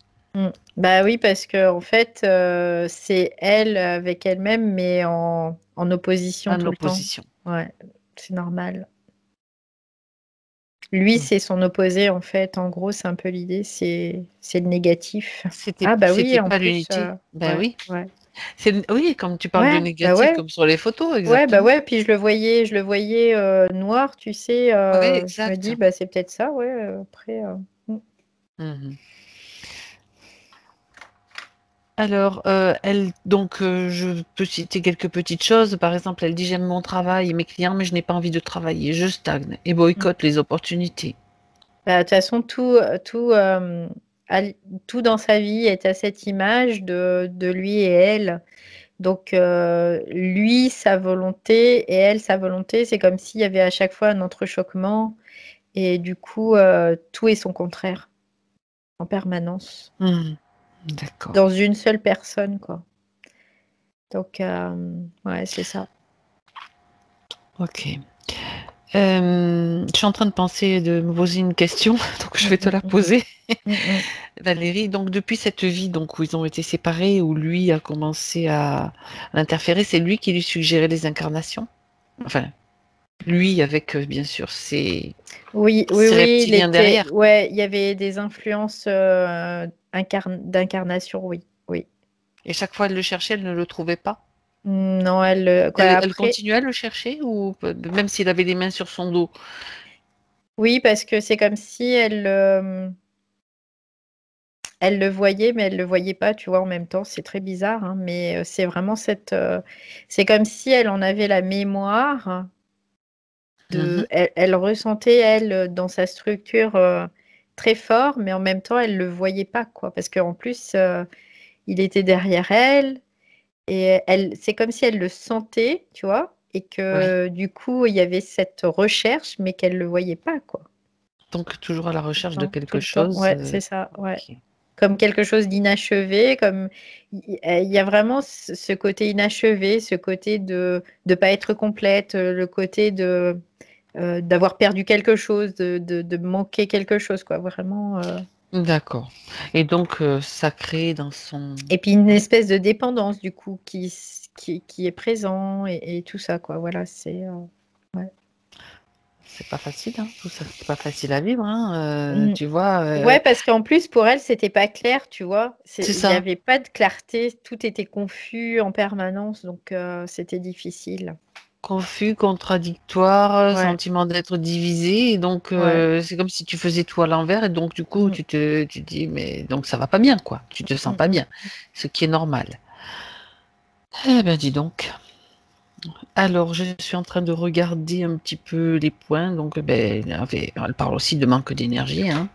S2: Bah oui, parce que en fait, c'est elle avec elle-même, mais en opposition
S1: En
S2: tout le temps.
S1: opposition.
S2: Ouais, c'est normal. Lui, c'est son opposé, en fait. En gros, c'est un peu l'idée, c'est le négatif. Ah bah oui,
S1: C'était
S2: en
S1: pas
S2: plus,
S1: l'unité. Ben
S2: ouais,
S1: oui.
S2: ouais.
S1: Oui, comme tu parles de
S2: Ouais, bah
S1: négatif,
S2: ouais.
S1: comme sur les photos,
S2: Ouais, bah
S1: exactement.
S2: ouais, puis je le voyais noir, tu sais.
S1: Oui,
S2: Je me
S1: exact.
S2: dis, bah c'est peut-être ça, ouais. Après,
S1: Mhm. Alors, je peux citer quelques petites choses. Par exemple, elle dit, j'aime mon travail et mes clients, mais je n'ai pas envie de travailler. Je stagne et
S2: mm.
S1: boycotte les opportunités.
S2: Bah, de toute façon, tout dans sa vie est à cette image de lui et elle. Donc, lui, sa volonté et elle, sa volonté, c'est comme s'il y avait à chaque fois un entrechoquement. Et du coup, tout est son contraire en permanence.
S1: Mhm. D'accord.
S2: Dans une seule personne, quoi. Donc, ouais, c'est ça.
S1: Ok. Je suis en train de penser, de me poser une question, donc je
S2: Mm,
S1: vais te
S2: mm,
S1: la
S2: mm.
S1: poser,
S2: Mm, mm.
S1: Valérie. Donc, depuis cette vie donc, où ils ont été séparés, où lui a commencé à l'interférer, c'est lui qui lui suggérait les incarnations? Enfin, lui avec, bien sûr,
S2: Oui, oui,
S1: ses
S2: oui,
S1: reptiliens derrière.
S2: ouais, il y avait des influences d'incarnation, oui, oui.
S1: Et chaque fois, elle le cherchait, elle ne le trouvait pas.
S2: Non, quoi,
S1: Elle
S2: après,
S1: continuait à le chercher, ou même s'il avait les mains sur son dos?
S2: oui, parce que c'est comme si elle le voyait, mais elle le voyait pas, tu vois, en même temps. C'est très bizarre, hein, mais c'est vraiment c'est comme si elle en avait la mémoire
S1: Mhm.
S2: elle ressentait, elle, dans sa structure très fort, mais en même temps, elle le voyait pas, quoi, parce qu'en plus, il était derrière elle. Et c'est comme si elle le sentait, tu vois, et
S1: Oui.
S2: que du coup, il y avait cette recherche, mais qu'elle le voyait pas, quoi.
S1: Donc, toujours à la
S2: Tout le
S1: recherche de
S2: temps, tout
S1: quelque
S2: le temps.
S1: chose.
S2: Ouais, c'est ça, ouais.
S1: Ok.
S2: Comme quelque chose d'inachevé, comme il y a vraiment ce côté inachevé, ce côté de ne pas être complète, le côté d'avoir perdu quelque chose, de manquer quelque chose, quoi, vraiment.
S1: D'accord. Et donc, ça crée dans son...
S2: Et puis une espèce de dépendance, du coup, qui est présent et tout ça, quoi. Voilà, ouais.
S1: C'est pas facile, hein, tout ça. C'est pas facile à vivre, hein,
S2: Mm.
S1: tu vois.
S2: Ouais, parce qu'en plus, pour elle, c'était pas clair, tu vois.
S1: C'est
S2: Il n'y
S1: ça.
S2: avait pas de clarté, tout était confus en permanence, donc c'était difficile.
S1: Confus, contradictoire,
S2: Ouais,
S1: sentiment d'être divisé. Et donc,
S2: ouais.
S1: c'est comme si tu faisais tout à l'envers. Et donc, du coup,
S2: Mm,
S1: tu te dis, mais donc ça va pas bien, quoi. Tu te sens
S2: mm,
S1: pas
S2: mm.
S1: bien. Ce qui est normal. Eh ben, dis donc. Alors, je suis en train de regarder un petit peu les points. Donc, ben, elle parle aussi de manque d'énergie, hein.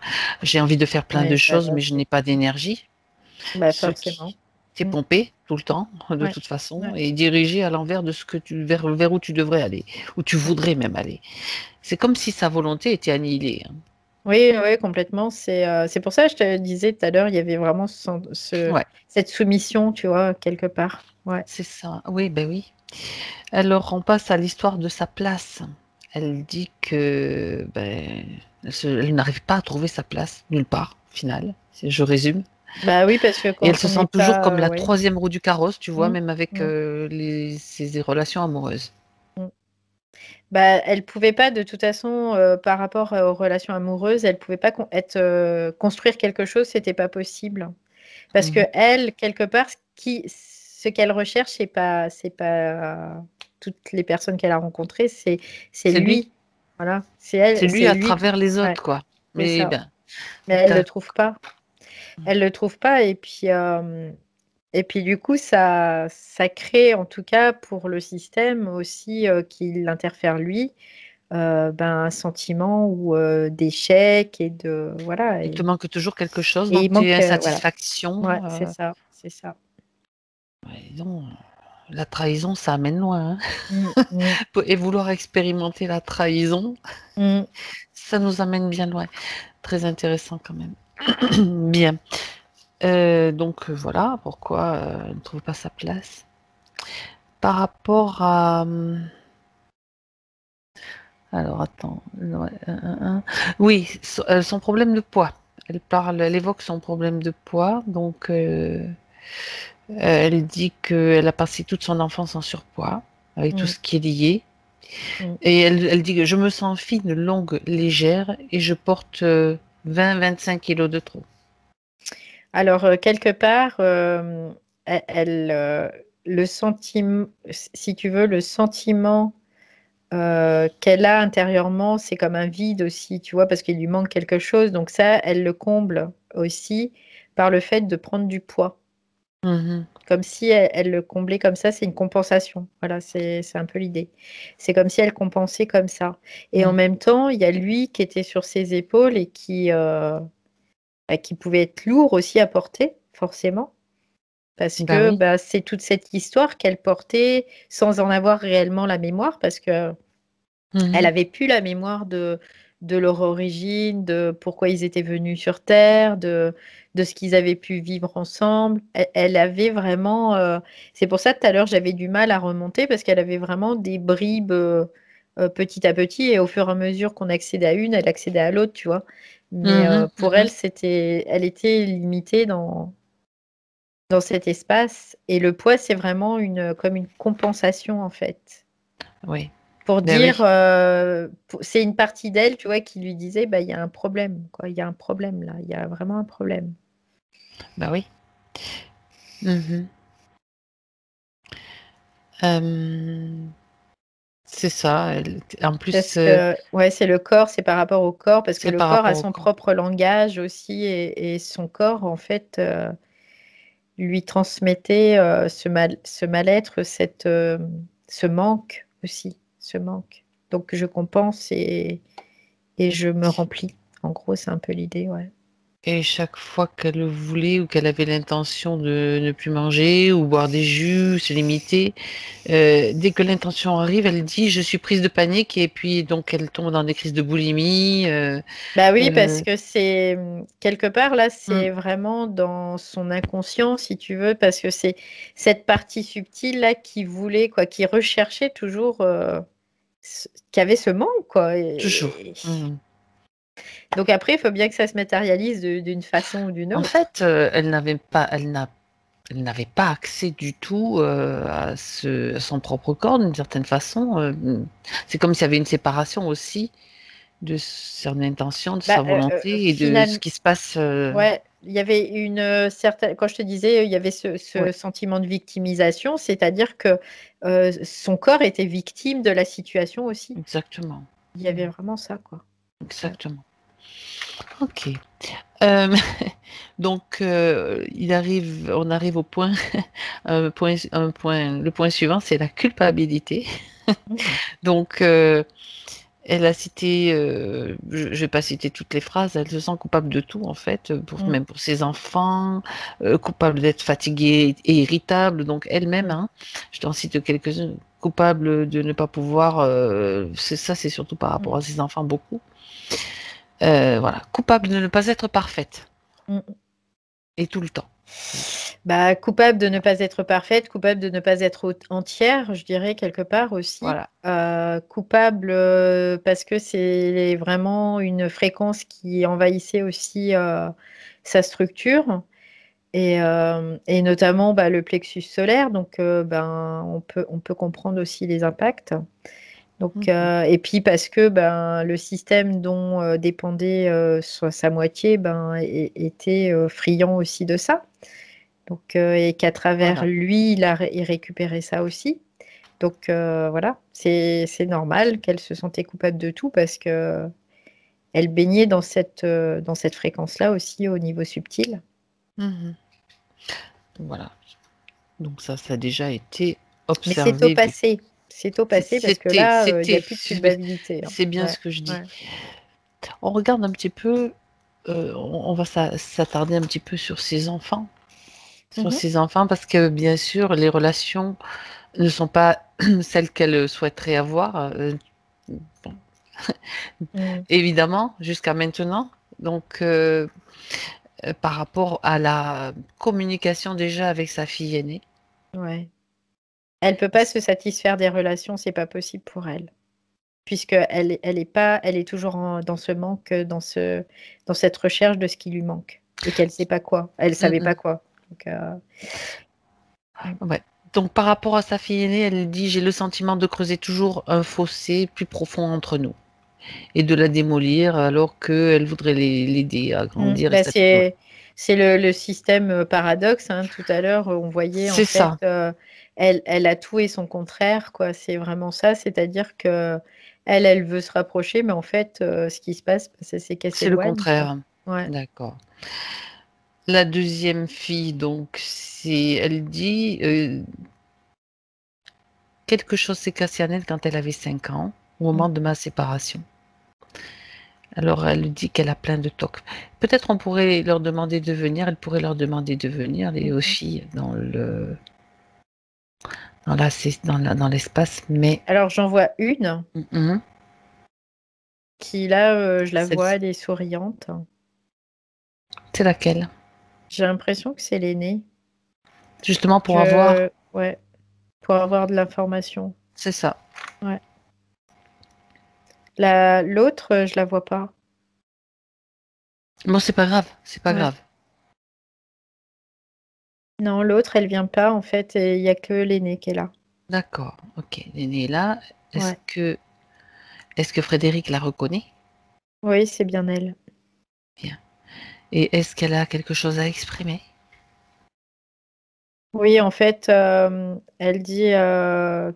S1: J'ai envie de faire plein de
S2: Ouais, bah
S1: choses,
S2: là,
S1: mais je n'ai pas d'énergie.
S2: bah
S1: Ce
S2: forcément.
S1: qui t'est
S2: Mm.
S1: pompé tout le temps, de
S2: Ouais,
S1: toute façon,
S2: ouais.
S1: et dirigé à l'envers de ce que vers où tu devrais aller, où tu
S2: Mm.
S1: voudrais même aller. C'est comme si sa volonté était annihilée, hein.
S2: Oui, oui, complètement. C'est pour ça que je te disais tout à l'heure, il y avait vraiment
S1: Ouais,
S2: cette soumission, tu vois, quelque part. Ouais.
S1: c'est ça. Oui, ben oui. Alors, on passe à l'histoire de sa place. Elle dit que ben, elle n'arrive pas à trouver sa place nulle part, au final. Je résume.
S2: Bah oui, parce que
S1: Et elle
S2: quand
S1: se
S2: on
S1: sent
S2: n'est
S1: toujours comme
S2: pas,
S1: la
S2: ouais.
S1: troisième roue du carrosse, tu vois,
S2: Mm,
S1: même avec
S2: mm,
S1: ses relations amoureuses.
S2: mm. Bah, elle pouvait pas, de toute façon, par rapport aux relations amoureuses, elle pouvait pas construire quelque chose, c'était pas possible. Parce que
S1: Mhm.
S2: elle, quelque part, ce qu'elle recherche, c'est pas toutes les personnes qu'elle a rencontrées, c'est
S1: C'est lui.
S2: lui. Voilà,
S1: C'est lui
S2: c'est
S1: à
S2: lui.
S1: travers les
S2: Ouais,
S1: autres, quoi.
S2: c'est
S1: Mais
S2: ça.
S1: ben,
S2: Mais elle le
S1: t'as-
S2: trouve pas. Elle le trouve pas et puis du coup ça crée en tout cas pour le système aussi qui l'interfère lui ben, un sentiment d'échec et de voilà
S1: il te manque toujours quelque chose
S2: et
S1: dans
S2: il
S1: tes
S2: manque voilà.
S1: insatisfactions.
S2: Ouais, c'est ça.
S1: Ouais, dis donc, la trahison, ça amène loin,
S2: Mm, mm,
S1: hein. Et vouloir expérimenter la trahison,
S2: mm.
S1: ça nous amène bien loin. Très intéressant quand même. Bien. Donc voilà pourquoi elle ne trouve pas sa place. Par rapport à... Alors attends. Ouais, oui, son problème de poids. Elle évoque son problème de poids. Donc elle dit qu'elle a passé toute son enfance en surpoids, avec tout
S2: Mm,
S1: ce qui est lié.
S2: mm.
S1: Et elle dit que je me sens fine, longue, légère et je porte 20-25 kilos de trop.
S2: Alors quelque part le sentiment si tu veux le sentiment qu'elle a intérieurement, c'est comme un vide aussi, tu vois, parce qu'il lui manque quelque chose. Donc ça, elle le comble aussi par le fait de prendre du poids.
S1: Mhm.
S2: Comme si elle le comblait comme ça, c'est une compensation. Voilà, c'est un peu l'idée. C'est comme si elle compensait comme ça. Et en
S1: Mhm.
S2: même temps, il y a lui qui était sur ses épaules et qui pouvait être lourd aussi à porter, forcément. Parce
S1: Bah
S2: que
S1: oui.
S2: bah, c'est toute cette histoire qu'elle portait sans en avoir réellement la mémoire, parce que elle
S1: Mhm.
S2: avait plus la mémoire de leur origine, de pourquoi ils étaient venus sur Terre, de ce qu'ils avaient pu vivre ensemble. Elle avait vraiment. C'est pour ça tout à l'heure j'avais du mal à remonter parce qu'elle avait vraiment des bribes petit à petit et au fur et à mesure qu'on accédait à une, elle accédait à l'autre, tu vois. Mais
S1: Mhm.
S2: pour elle,
S1: Mhm.
S2: elle était limitée dans cet espace et le poids, c'est vraiment comme une compensation en fait
S1: Oui.
S2: pour
S1: Bah
S2: dire,
S1: oui.
S2: c'est une partie d'elle, tu vois, qui lui disait, bah, il y a un problème, quoi. Il y a un problème là, il y a vraiment un problème.
S1: Bah oui. Mhm. Euh, c'est ça. En
S2: Parce
S1: plus,
S2: que, ouais, c'est le corps, c'est par rapport au corps, parce que
S1: c'est
S2: le
S1: par
S2: corps a
S1: rapport au
S2: son
S1: camp.
S2: propre langage aussi, et son corps, en fait, lui transmettait ce mal-être, ce manque aussi, ce manque. Donc je compense et je me remplis. En gros, c'est un peu l'idée, ouais.
S1: Et chaque fois qu'elle le voulait ou qu'elle avait l'intention de ne plus manger ou boire des jus, se limiter, dès que l'intention arrive, elle dit je suis prise de panique et puis donc elle tombe dans des crises de boulimie.
S2: Bah oui, parce
S1: Euh,
S2: que c'est quelque part là,
S1: mm,
S2: c'est vraiment dans son inconscient, si tu veux, parce que c'est cette partie subtile là qui voulait, quoi, qui recherchait toujours, qui avait ce manque, quoi.
S1: toujours. Mm.
S2: Donc après, il faut bien que ça se matérialise d'une façon ou d'une
S1: En
S2: autre.
S1: fait, elle n'avait pas accès du tout à son propre corps d'une certaine façon. C'est comme s'il y avait une séparation aussi de son intention, de sa
S2: Bah,
S1: volonté et de ce
S2: finalement,
S1: qui se passe.
S2: ouais, il y avait une certaine, quand je te disais, il y avait ce
S1: Ouais,
S2: sentiment de victimisation, c'est-à-dire que son corps était victime de la situation aussi.
S1: exactement.
S2: Il y avait
S1: Mhm.
S2: vraiment ça, quoi. Ouais.
S1: Exactement. Ok. Euh, donc, on arrive au point, le point suivant, c'est la culpabilité.
S2: Mhm.
S1: Donc, elle a cité, je ne vais pas citer toutes les phrases, elle se sent coupable de tout en fait,
S2: Mm,
S1: même pour ses enfants, coupable d'être fatiguée et irritable, donc elle-même,
S2: mm,
S1: hein, je t'en cite quelques-unes, coupable de ne pas pouvoir, c'est ça, c'est surtout par
S2: mm.
S1: rapport à ses enfants beaucoup. Voilà, coupable de ne pas être parfaite.
S2: Mm.
S1: Et tout le temps.
S2: Bah, coupable de ne pas être parfaite, coupable de ne pas être entière, je dirais quelque part aussi.
S1: Voilà.
S2: Coupable parce que c'est vraiment une fréquence qui envahissait aussi sa structure et notamment bah, le plexus solaire. Donc, ben, on peut comprendre aussi les impacts. Donc, et puis parce que ben, le système dont dépendait soit sa moitié ben, était friand aussi de ça. Donc, et qu'à travers
S1: Voilà.
S2: lui, il récupérait ça aussi. Donc voilà, c'est normal qu'elle se sentait coupable de tout parce que elle baignait dans cette fréquence-là aussi au niveau subtil.
S1: Mhm. Voilà. Donc ça a déjà été
S2: Mais c'est au
S1: observé.
S2: passé. C'est au passé parce que là, il n'y a plus de culpabilité, hein.
S1: C'est bien
S2: Ouais,
S1: ce que je dis.
S2: ouais.
S1: On regarde un petit peu, on va s'attarder un petit peu sur ses enfants. Sur
S2: Mhm.
S1: ses enfants, parce que bien sûr, les relations ne sont pas celles qu'elle souhaiterait avoir, bon,
S2: Mm.
S1: évidemment, jusqu'à maintenant. Donc, par rapport à la communication déjà avec sa fille aînée.
S2: Ouais. Elle peut pas se satisfaire des relations, c'est pas possible pour elle. Puisque elle est toujours dans ce manque, dans cette recherche de ce qui lui manque. Et qu'elle sait pas quoi. Elle
S1: Mm,
S2: savait pas
S1: mm.
S2: quoi. Donc,
S1: Ouais. Donc, par rapport à sa fille aînée, elle dit, j'ai le sentiment de creuser toujours un fossé plus profond entre nous et de la démolir alors qu'elle voudrait l'aider à grandir et
S2: Bah,
S1: s'améliorer.
S2: c'est le système paradoxe, hein. Tout à l'heure, on voyait en
S1: C'est
S2: fait,
S1: ça,
S2: elle a tout et son contraire, quoi. C'est vraiment ça, c'est-à-dire que elle veut se rapprocher, mais en fait, ce qui se passe, bah, c'est qu'elle
S1: c'est le
S2: s'éloigne, quoi.
S1: contraire.
S2: Ouais.
S1: D'accord. La deuxième fille, donc, elle dit, quelque chose s'est cassé en elle quand elle avait 5 ans, au moment de ma séparation. Alors, elle dit qu'elle a plein de tocs. Peut-être on pourrait leur demander de venir, elle pourrait leur demander de venir, les
S2: Mhm.
S1: filles, dans l'espace, mais
S2: Alors, j'en vois une
S1: mhm,
S2: qui, là, je la vois,
S1: celle-ci,
S2: elle est souriante.
S1: c'est laquelle?
S2: J'ai l'impression que c'est l'aînée.
S1: Justement pour avoir,
S2: Ouais, pour avoir de l'information.
S1: c'est ça.
S2: Ouais. L'autre, je la vois pas.
S1: Bon, c'est pas grave, c'est pas
S2: Ouais.
S1: grave.
S2: Non, l'autre, elle vient pas, en fait, et il y a que l'aînée qui est là.
S1: D'accord, ok. L'aînée est là. Est-ce
S2: Ouais.
S1: que, est-ce que Frédéric la reconnaît?
S2: Oui, c'est bien elle.
S1: Bien. Et est-ce qu'elle a quelque chose à exprimer?
S2: Oui, en fait, elle dit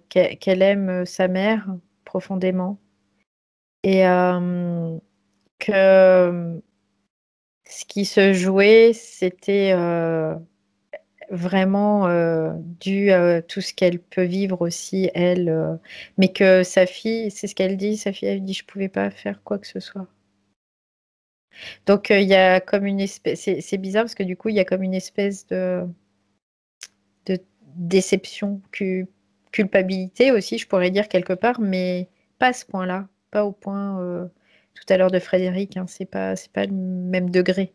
S2: qu'elle aime sa mère profondément et que ce qui se jouait, c'était vraiment dû à tout ce qu'elle peut vivre aussi, elle, mais que sa fille, c'est ce qu'elle dit, sa fille, elle dit, je pouvais pas faire quoi que ce soit. Donc, il y a comme une espèce, c'est bizarre parce que du coup, il y a comme une espèce de déception, culpabilité aussi, je pourrais dire quelque part, mais pas à ce point-là, pas au point tout à l'heure de Frédéric, hein, c'est pas le même degré.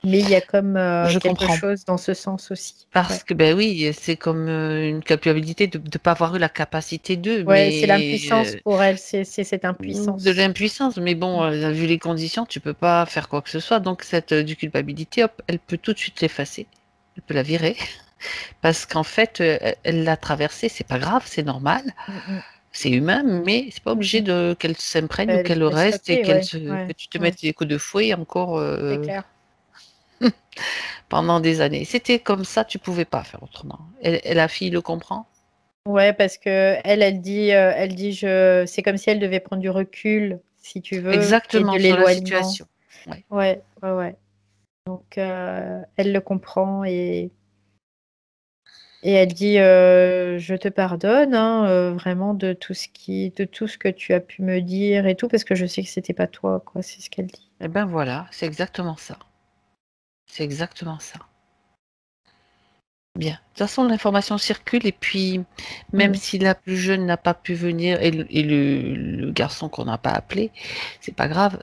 S2: Mais il y a comme
S1: Je
S2: quelque
S1: comprends.
S2: chose dans ce sens aussi. Ouais,
S1: Parce que, ben oui, c'est comme une culpabilité de ne pas avoir eu la capacité d'eux,
S2: ouais, c'est
S1: mais
S2: l'impuissance pour elle, c'est cette
S1: de
S2: impuissance.
S1: l'impuissance. Mais bon, vu les conditions, tu peux pas faire quoi que ce soit. Donc, cette du culpabilité, hop, elle peut tout de suite l'effacer. Elle peut la virer. Parce qu'en fait, elle l'a traversée. C'est pas grave, c'est normal.
S2: Mm, mm,
S1: C'est humain, mais c'est pas
S2: mm,
S1: obligé
S2: mm.
S1: de qu'elle s'imprègne ou
S2: Elle
S1: qu'elle
S2: se laisse
S1: reste et
S2: choper, ouais,
S1: que
S2: ouais,
S1: tu te
S2: ouais,
S1: mettes des coups de fouet encore
S2: c'est clair.
S1: pendant des années. C'était comme ça, tu pouvais pas faire autrement. Et la fille le comprend?
S2: Ouais, parce que elle dit, c'est comme si elle devait prendre du recul, si tu veux, et de
S1: Exactement, sur la
S2: l'éloignement.
S1: situation. Ouais.
S2: Ouais, ouais, ouais. Donc, elle le comprend et elle dit, je te pardonne, hein, vraiment de tout ce que tu as pu me dire et tout, parce que je sais que c'était pas toi, quoi. C'est ce qu'elle dit.
S1: Eh ben voilà, c'est exactement ça. C'est exactement ça. Bien. De toute façon, l'information circule et puis, même
S2: Mm.
S1: si la plus jeune n'a pas pu venir et le garçon qu'on n'a pas appelé, c'est pas grave.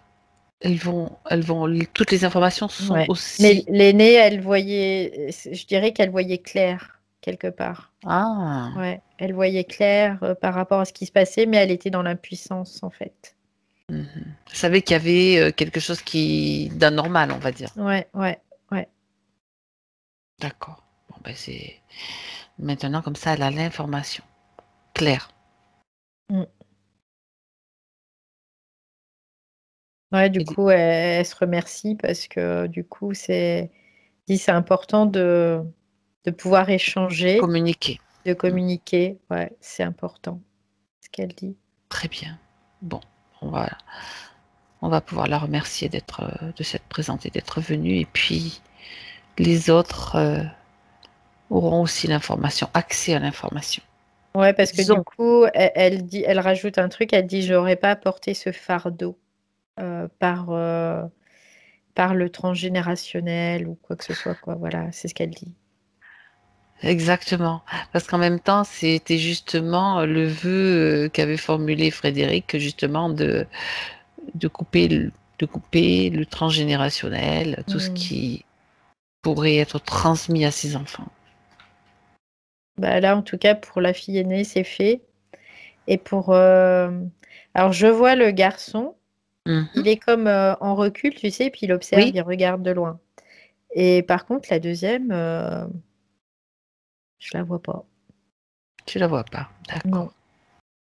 S1: toutes les informations sont
S2: Ouais. Mais
S1: aussi.
S2: l'aînée, elle voyait, je dirais qu'elle voyait clair quelque part.
S1: Ah,
S2: Ouais, elle voyait clair par rapport à ce qui se passait, mais elle était dans l'impuissance en fait.
S1: mhm. Je savais qu'il y avait quelque chose d'anormal, on va dire.
S2: Ouais, ouais, ouais.
S1: D'accord. Bon, ben c'est maintenant comme ça, elle a l'information claire.
S2: Mm. Ouais, du
S1: Et
S2: coup, elle se remercie parce que du coup, c'est important de pouvoir échanger,
S1: communiquer.
S2: de
S1: Mm.
S2: communiquer. Ouais, c'est important, ce qu'elle dit.
S1: Très bien. Bon, on va, on va pouvoir la remercier de s'être présentée, d'être venue. Et puis les autres auront aussi l'information, accès à l'information.
S2: Ouais, parce que du
S1: Disons,
S2: coup, elle dit, elle rajoute un truc, elle dit, j'aurais pas porté ce fardeau par le transgénérationnel ou quoi que ce soit, quoi. Voilà, c'est ce qu'elle dit.
S1: exactement. Parce qu'en même temps, c'était justement le vœu qu'avait formulé Frédéric, justement, de couper de couper le transgénérationnel, tout ce
S2: Hmm.
S1: qui pourrait être transmis à ses enfants.
S2: Bah là, en tout cas, pour la fille aînée, c'est fait. Et alors, je vois le garçon,
S1: Mhm.
S2: il est comme en recul, tu sais, puis il observe,
S1: Oui,
S2: il regarde de loin. Et par contre, la deuxième, je la vois pas.
S1: tu la vois pas.
S2: Non.
S1: D'accord.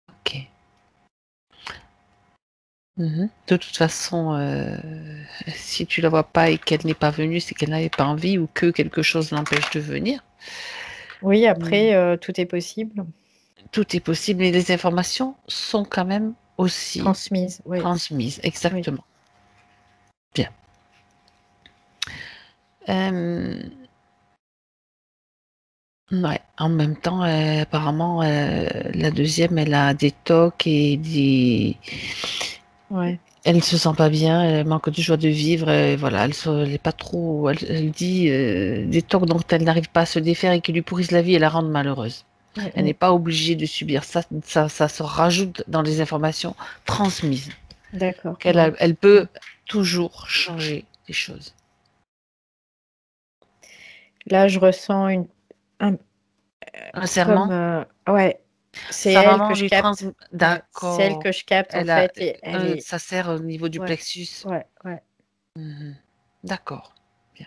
S1: Ok. Mhm. De toute façon, si tu la vois pas et qu'elle n'est pas venue, c'est qu'elle n'avait pas envie ou que quelque chose l'empêche de venir.
S2: Oui,
S1: Mm.
S2: après, tout est possible.
S1: Tout est possible, mais les informations sont quand même aussi
S2: Transmise, oui.
S1: transmises.
S2: Oui.
S1: Exactement. Bien. Euh, ouais. En même temps, apparemment, la deuxième, elle a des tocs et
S2: Ouais.
S1: elle se sent pas bien, elle manque de joie de vivre. Voilà, elle est pas trop. Elle dit des tocs dont elle n'arrive pas à se défaire et qui lui pourrissent la vie et la rendent malheureuse.
S2: Mm,
S1: Elle n'est
S2: mm.
S1: pas obligée de subir ça. Ça se rajoute dans les informations transmises.
S2: D'accord. Ouais.
S1: Elle peut toujours changer les choses.
S2: Là, je ressens un-
S1: Un
S2: comme,
S1: serment,
S2: ouais, c'est
S1: sa
S2: elle que
S1: maman
S2: je
S1: lui
S2: capte.
S1: transmet.
S2: Ouais, c'est elle
S1: D'accord.
S2: que je capte en
S1: Elle a,
S2: fait, et elle est,
S1: ça sert au niveau du
S2: ouais,
S1: plexus.
S2: ouais, ouais.
S1: Mhm. D'accord. Bien.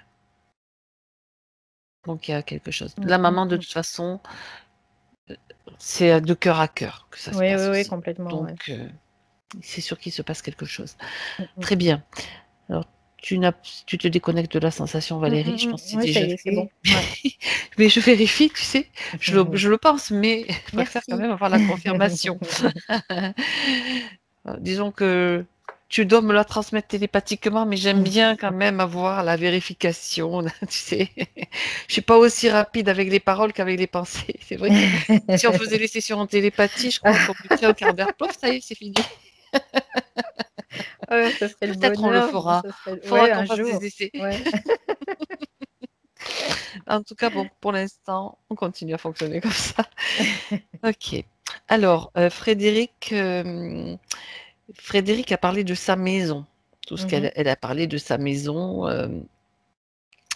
S1: Donc il y a quelque chose.
S2: Mm,
S1: La
S2: mm,
S1: maman, de
S2: mm.
S1: toute façon, c'est de cœur à cœur que ça se
S2: Oui, oui,
S1: passe
S2: oui,
S1: aussi.
S2: complètement,
S1: Donc
S2: ouais.
S1: c'est sûr qu'il se passe quelque chose.
S2: Mm, mm.
S1: Très bien. Alors tu te déconnectes de la sensation,
S2: Mm,
S1: Valérie. Je
S2: mm,
S1: pense que
S2: mm.
S1: c'est
S2: Oui, ça
S1: déjà
S2: y est, c'est bon.
S1: fait.
S2: Ouais.
S1: Mais je vérifie, tu sais. Je le pense, mais je préfère quand
S2: Merci.
S1: même avoir la confirmation. Disons que tu dois me la transmettre télépathiquement, mais j'aime bien quand même avoir la vérification. Tu sais, je suis pas aussi rapide avec les paroles qu'avec les pensées. C'est vrai que si on faisait les sessions en télépathie, je crois qu'on mettrait au quart d'heure. Pof, ça y est, c'est fini.
S2: Ouais, ça serait le
S1: Peut-être on le
S2: bonheur.
S1: fera. Faudra
S2: Ouais,
S1: qu'on
S2: un
S1: fasse
S2: jour.
S1: des essais.
S2: Ouais.
S1: En tout cas, bon, pour l'instant, on continue à fonctionner comme ça. Ok. Alors, Frédéric a parlé de sa maison. Tout ce
S2: Mhm,
S1: elle a parlé de sa maison.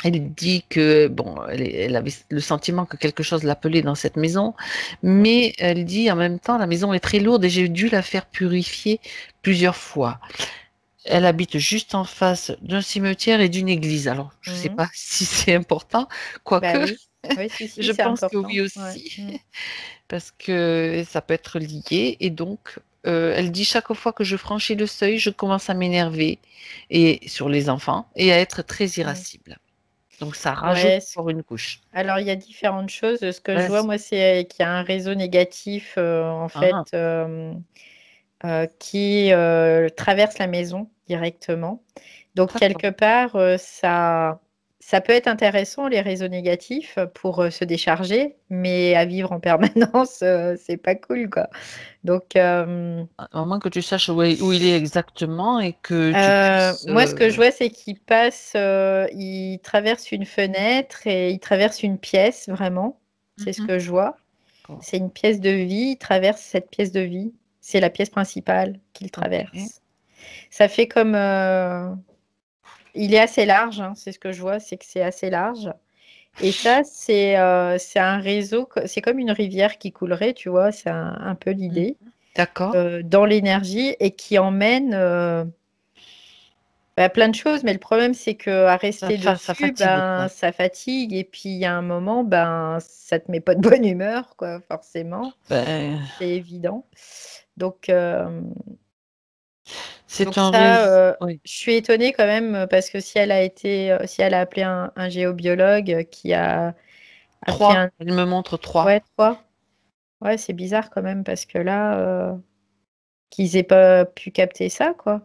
S1: Elle dit que, bon, elle avait le sentiment que quelque chose l'appelait dans cette maison, mais elle dit en même temps, la maison est très lourde et j'ai dû la faire purifier plusieurs fois. Elle habite juste en face d'un cimetière et d'une église. Alors, je ne sais
S2: mhm.
S1: pas si c'est important, quoique,
S2: Bah oui. Oui, si, si,
S1: je
S2: c'est
S1: pense que oui
S2: important. Ouais.
S1: aussi,
S2: Mm.
S1: parce que ça peut être lié. Et donc, elle dit chaque fois que je franchis le seuil, je commence à m'énerver et sur les enfants et à être très
S2: Mm.
S1: irascible. Donc, ça rajoute
S2: Ouais.
S1: encore une couche.
S2: Alors, il y a différentes choses. Ce que je vois,
S1: Vas-y.
S2: moi, c'est qu'il y a un réseau négatif, en fait,
S1: Ah,
S2: qui traverse la maison directement. Donc,
S1: d'accord.
S2: quelque part, ça peut être intéressant, les réseaux négatifs, pour se décharger, mais à vivre en permanence, c'est pas cool, quoi. Donc,
S1: À moins que tu saches où il est exactement et que tu puisses.
S2: moi, ce que je vois, c'est qu'il passe, il traverse une fenêtre et il traverse une pièce, vraiment. C'est ce
S1: Mhm.
S2: que je vois.
S1: D'accord.
S2: C'est une pièce de vie, il traverse cette pièce de vie. C'est la pièce principale qu'il
S1: Ok.
S2: traverse. Ça fait comme... il est assez large, hein, c'est ce que je vois, c'est que c'est assez large. Et ça, c'est un réseau, c'est comme une rivière qui coulerait, tu vois, c'est un peu
S1: Mhm.
S2: l'idée,
S1: D'accord.
S2: dans l'énergie et qui emmène plein de choses. Mais le problème, c'est qu'à rester
S1: Ça
S2: dessus,
S1: fatigue,
S2: ben,
S1: quoi.
S2: ça fatigue. Et puis, il y a un moment, ben, ça te met pas de bonne humeur, quoi, forcément.
S1: Ben,
S2: C'est évident. Donc,
S1: c'est
S2: donc
S1: un
S2: ça,
S1: réseau. Oui.
S2: je suis étonnée quand même parce que si elle a appelé un géobiologue qui a fait
S1: 3.
S2: un...
S1: Elle me montre 3.
S2: Ouais, trois. Ouais, c'est bizarre quand même parce que là, qu'ils aient pas pu capter ça, quoi.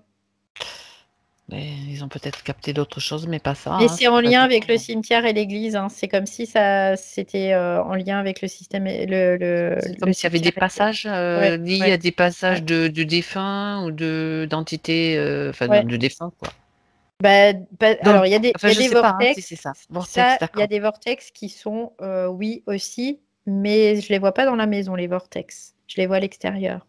S1: Mais ils ont peut-être capté d'autres choses, mais pas ça,
S2: Mais
S1: hein,
S2: c'est
S1: c'est
S2: en
S1: pas
S2: lien avec le
S1: dépend.
S2: cimetière et l'église, hein. C'est comme si ça c'était en lien avec le système,
S1: C'est
S2: le
S1: comme s'il y avait des
S2: cimetière.
S1: passages
S2: Ouais,
S1: liés à
S2: ouais,
S1: des passages
S2: ouais,
S1: de défunts ou de d'entités, enfin
S2: ouais.
S1: de défunts, quoi. Donc,
S2: Alors, il
S1: enfin,
S2: y a
S1: je
S2: des
S1: sais pas hein, si
S2: vortex.
S1: c'est ça. Vortex,
S2: Ça, il y a
S1: d'accord.
S2: des vortex qui sont, oui, aussi, mais je les vois pas dans la maison, les vortex. Je les vois à l'extérieur.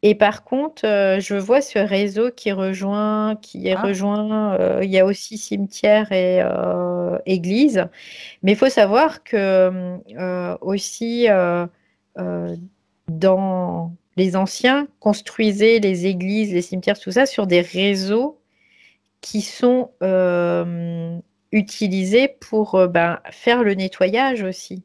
S2: Et par contre, je vois ce réseau qui est
S1: Ah,
S2: rejoint. Il y a aussi cimetière et église. Mais il faut savoir que aussi, euh, dans les anciens, construisaient les églises, les cimetières, tout ça, sur des réseaux qui sont utilisés pour faire le nettoyage aussi.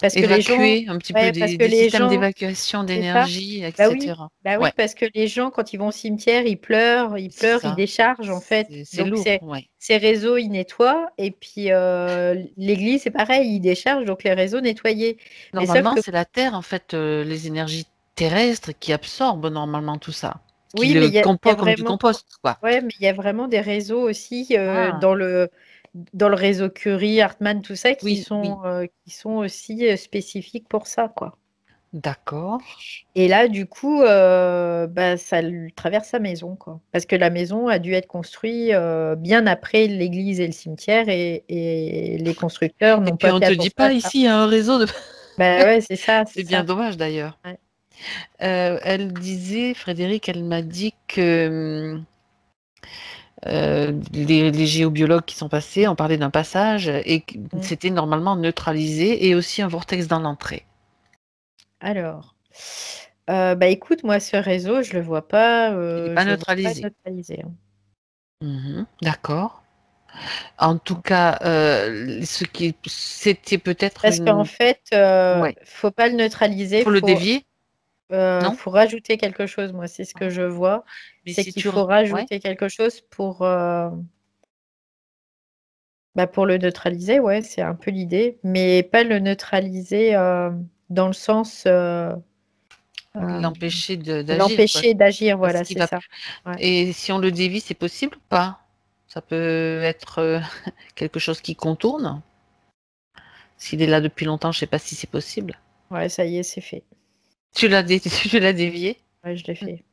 S2: Parce que les gens,
S1: évacuer un petit peu
S2: ouais, parce que
S1: des
S2: les
S1: systèmes
S2: gens,
S1: d'évacuation
S2: c'est ça.
S1: d'énergie, etc.
S2: Bah oui,
S1: Ouais,
S2: parce que les gens, quand ils vont au cimetière, ils
S1: c'est
S2: pleurent, ils
S1: ça.
S2: déchargent en fait.
S1: C'est
S2: Donc
S1: lourd, ouais.
S2: ces réseaux, ils nettoient. Et puis l'église, c'est pareil, ils déchargent, donc les réseaux nettoyés. Mais sauf
S1: Normalement,
S2: que
S1: c'est la Terre, en fait, les énergies terrestres qui absorbent normalement tout ça, qui
S2: oui, mais
S1: le
S2: il y a
S1: composent comme du
S2: vraiment,
S1: compost, quoi.
S2: ouais, mais il y a vraiment des réseaux aussi
S1: Ah,
S2: dans le réseau Curie, Hartmann, tout ça,
S1: oui, oui,
S2: qui sont aussi spécifiques pour ça, quoi.
S1: d'accord.
S2: Et là, du coup, ça lui traverse sa maison, quoi. Parce que la maison a dû être construite bien après l'église et le cimetière, et les constructeurs
S1: Et
S2: n'ont
S1: puis
S2: pas
S1: on
S2: fait
S1: te dit
S2: attention à
S1: pas
S2: ça.
S1: ici, il y a un réseau de...
S2: Bah ouais, c'est ça, c'est
S1: C'est bien
S2: ça.
S1: dommage d'ailleurs.
S2: Ouais.
S1: Elle disait, Frédéric, elle m'a dit que les géobiologues qui sont passés ont parlé d'un passage et que
S2: Mm.
S1: c'était normalement neutralisé et aussi un vortex dans l'entrée.
S2: Alors, écoute, moi, ce réseau,
S1: Il n'est pas
S2: je le vois pas
S1: neutralisé.
S2: neutralisé, hein.
S1: Mhm, d'accord. En tout cas, c'était peut-être
S2: Parce qu'en
S1: une...
S2: fait,
S1: Ouais.
S2: faut pas le neutraliser,
S1: Faut le dévier, non?
S2: faut rajouter quelque chose. Moi, c'est ce que je vois,
S1: Mais
S2: c'est
S1: si
S2: qu'il
S1: tu...
S2: faut
S1: Ouais,
S2: rajouter quelque chose pour le neutraliser. Ouais, c'est un peu l'idée, mais pas le neutraliser dans le sens euh,
S1: l'empêcher d'agir, quoi.
S2: l'empêcher d'agir.
S1: Parce
S2: Voilà,
S1: qu'il
S2: c'est
S1: va...
S2: ça. Ouais.
S1: Et si on le dévie, c'est possible ou pas? Ça peut être quelque chose qui contourne. S'il est là depuis longtemps, je sais pas si c'est possible.
S2: Ouais, ça y est, c'est fait.
S1: Tu l'as dévié?
S2: Ouais, je l'ai fait.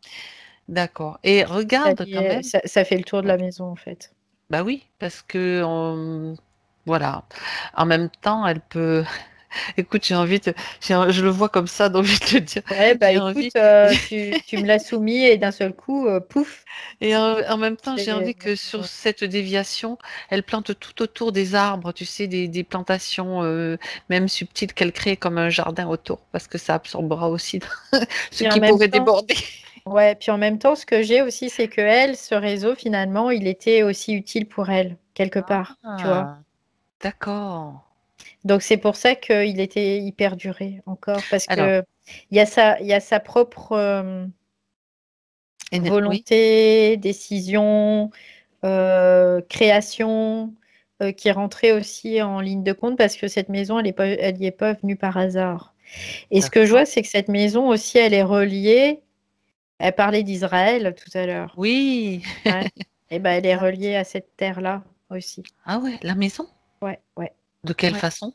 S1: D'accord. Et
S2: Ça
S1: regarde
S2: y
S1: quand
S2: est,
S1: même.
S2: ça fait le tour de
S1: Ouais.
S2: la maison en fait.
S1: Bah oui, parce que voilà. En même temps, elle peut. Écoute, je le vois comme ça, donc je vais te le dire.
S2: Ouais,
S1: J'ai envie.
S2: écoute, tu me l'as soumis et d'un seul coup, pouf,
S1: Et en même temps, j'ai
S2: c'est-
S1: envie que sur cette déviation, elle plante tout autour des arbres, tu sais, des plantations même subtiles qu'elle crée comme un jardin autour, parce que ça absorbera aussi ce
S2: puis en
S1: qui
S2: même
S1: pourrait
S2: temps,
S1: déborder.
S2: ouais, puis en même temps, ce que j'ai aussi, c'est que elle, ce réseau, finalement, il était aussi utile pour elle, quelque part, tu vois.
S1: Ah, d'accord.
S2: Donc c'est pour ça qu'il était hyper duré encore, parce
S1: Alors,
S2: que il y a sa propre
S1: oui,
S2: volonté, décision, création, qui rentrait aussi en ligne de compte, parce que cette maison, elle n'y est pas venue par hasard. Et ce que je vois,
S1: d'accord.
S2: c'est que cette maison aussi, elle est reliée. Elle parlait d'Israël tout à l'heure.
S1: Oui,
S2: Ouais. Et ben, elle est
S1: Ah,
S2: reliée à cette terre-là aussi.
S1: ah ouais, la maison?
S2: Ouais, ouais,
S1: De quelle
S2: ouais.
S1: façon?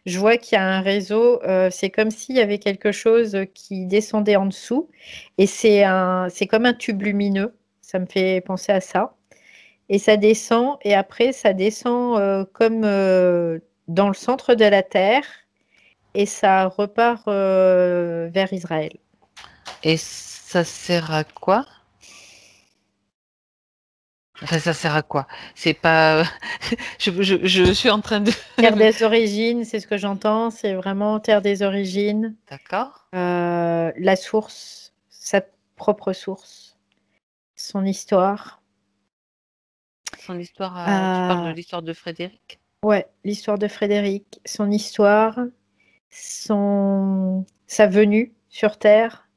S2: Je vois qu'il y a un réseau. C'est comme s'il y avait quelque chose qui descendait en dessous. Et c'est comme un tube lumineux. Ça me fait penser à ça. Et ça descend. Et après, ça descend comme dans le centre de la terre. Et ça repart vers Israël.
S1: Et ça sert à quoi? Enfin, ça sert à quoi? C'est pas. Je suis en train de.
S2: Terre des origines, c'est ce que j'entends, c'est vraiment terre des origines,
S1: D'accord.
S2: la source, sa propre source, son histoire.
S1: Son histoire, tu parles de
S2: Euh,
S1: l'histoire de Frédéric?
S2: ouais, l'histoire de Frédéric, son histoire, sa venue sur Terre.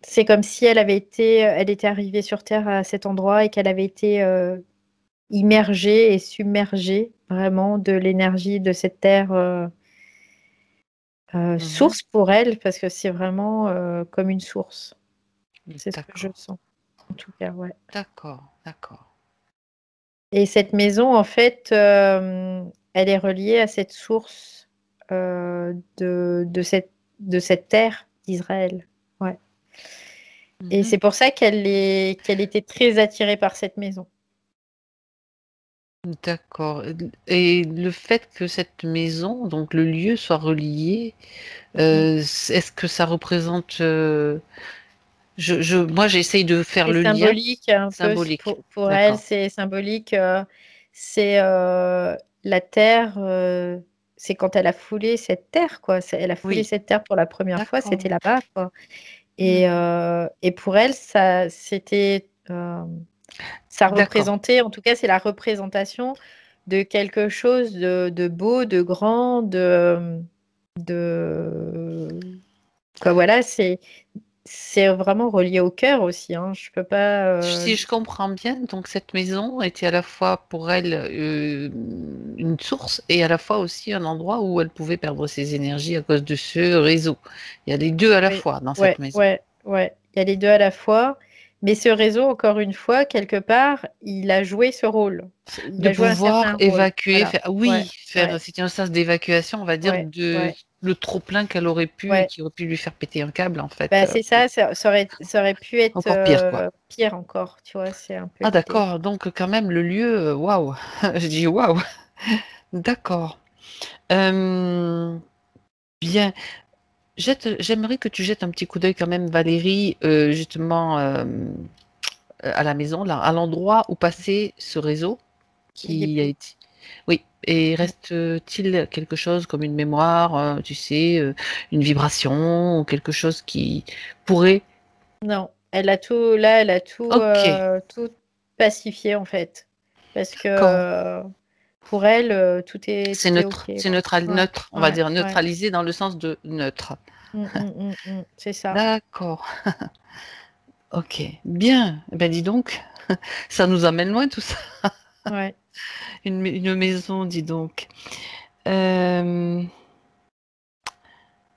S2: C'est comme si elle était arrivée sur Terre à cet endroit et qu'elle avait été immergée et submergée vraiment de l'énergie de cette Terre.
S1: Mhm.
S2: Source pour elle, parce que c'est vraiment comme une source. C'est ce que je
S1: D'accord,
S2: sens, en tout cas, ouais.
S1: d'accord, d'accord.
S2: Et cette maison, en fait, elle est reliée à cette source de cette terre d'Israël. Ouais. Et
S1: Mhm.
S2: c'est pour ça qu'elle était très attirée par cette maison.
S1: D'accord. Et le fait que cette maison, donc le lieu, soit relié,
S2: Mhm.
S1: est-ce que ça représente... moi, j'essaye de faire
S2: C'est
S1: le lien
S2: symbolique un peu
S1: symbolique.
S2: pour elle,
S1: D'accord.
S2: c'est symbolique. C'est la terre, c'est quand elle a foulé cette terre, quoi. Elle a foulé
S1: Oui,
S2: cette terre pour la première fois, c'était
S1: d'accord.
S2: là-bas, quoi.
S1: Hmm.
S2: Et pour elle, ça
S1: D'accord.
S2: représentait, en tout cas, c'est la représentation de quelque chose de beau, de grand, de, quoi, voilà, c'est vraiment relié au cœur aussi, hein. Je peux pas.
S1: Si je comprends bien, donc cette maison était à la fois pour elle une source et à la fois aussi un endroit où elle pouvait perdre ses énergies à cause de ce réseau. Il y a les deux à la
S2: Oui,
S1: fois dans cette
S2: ouais,
S1: maison.
S2: ouais, ouais. Il y a les deux à la fois. Mais ce réseau, encore une fois, quelque part, il a joué ce rôle. Il
S1: De
S2: a joué un
S1: pouvoir
S2: certain rôle.
S1: évacuer,
S2: Voilà.
S1: faire,
S2: Ouais,
S1: oui,
S2: ouais,
S1: faire, c'était un sens d'évacuation, on va dire,
S2: ouais,
S1: de
S2: ouais,
S1: le trop-plein qu'elle aurait pu et
S2: ouais.
S1: qui aurait pu lui faire péter un câble, en fait.
S2: Bah, c'est ça, ça aurait pu être
S1: Encore pire, quoi.
S2: pire encore, tu vois, c'est un peu
S1: Ah,
S2: l'idée.
S1: d'accord, donc quand même, le lieu, waouh, je dis waouh, d'accord. Euh, bien, j'aimerais que tu jettes un petit coup d'œil quand même, Valérie, justement, à la maison, là, à l'endroit où passait ce réseau
S2: Il y est
S1: qui a
S2: plus.
S1: été. Oui, et
S2: Mm.
S1: reste-t-il quelque chose comme une mémoire, tu sais, une vibration ou quelque chose qui pourrait.
S2: Non, elle a tout, là, elle a
S1: Ok,
S2: tout pacifié, en fait. Parce que
S1: d'accord.
S2: pour elle,
S1: C'est
S2: tout est
S1: neutre,
S2: OK,
S1: c'est
S2: quoi.
S1: neutral,
S2: Ouais,
S1: neutre, on va
S2: ouais,
S1: dire
S2: ouais.
S1: neutralisé dans le sens de neutre.
S2: C'est ça.
S1: D'accord, ok, bien. Eh ben dis donc, ça nous amène loin tout ça.
S2: Ouais.
S1: Une maison, dis donc. Euh,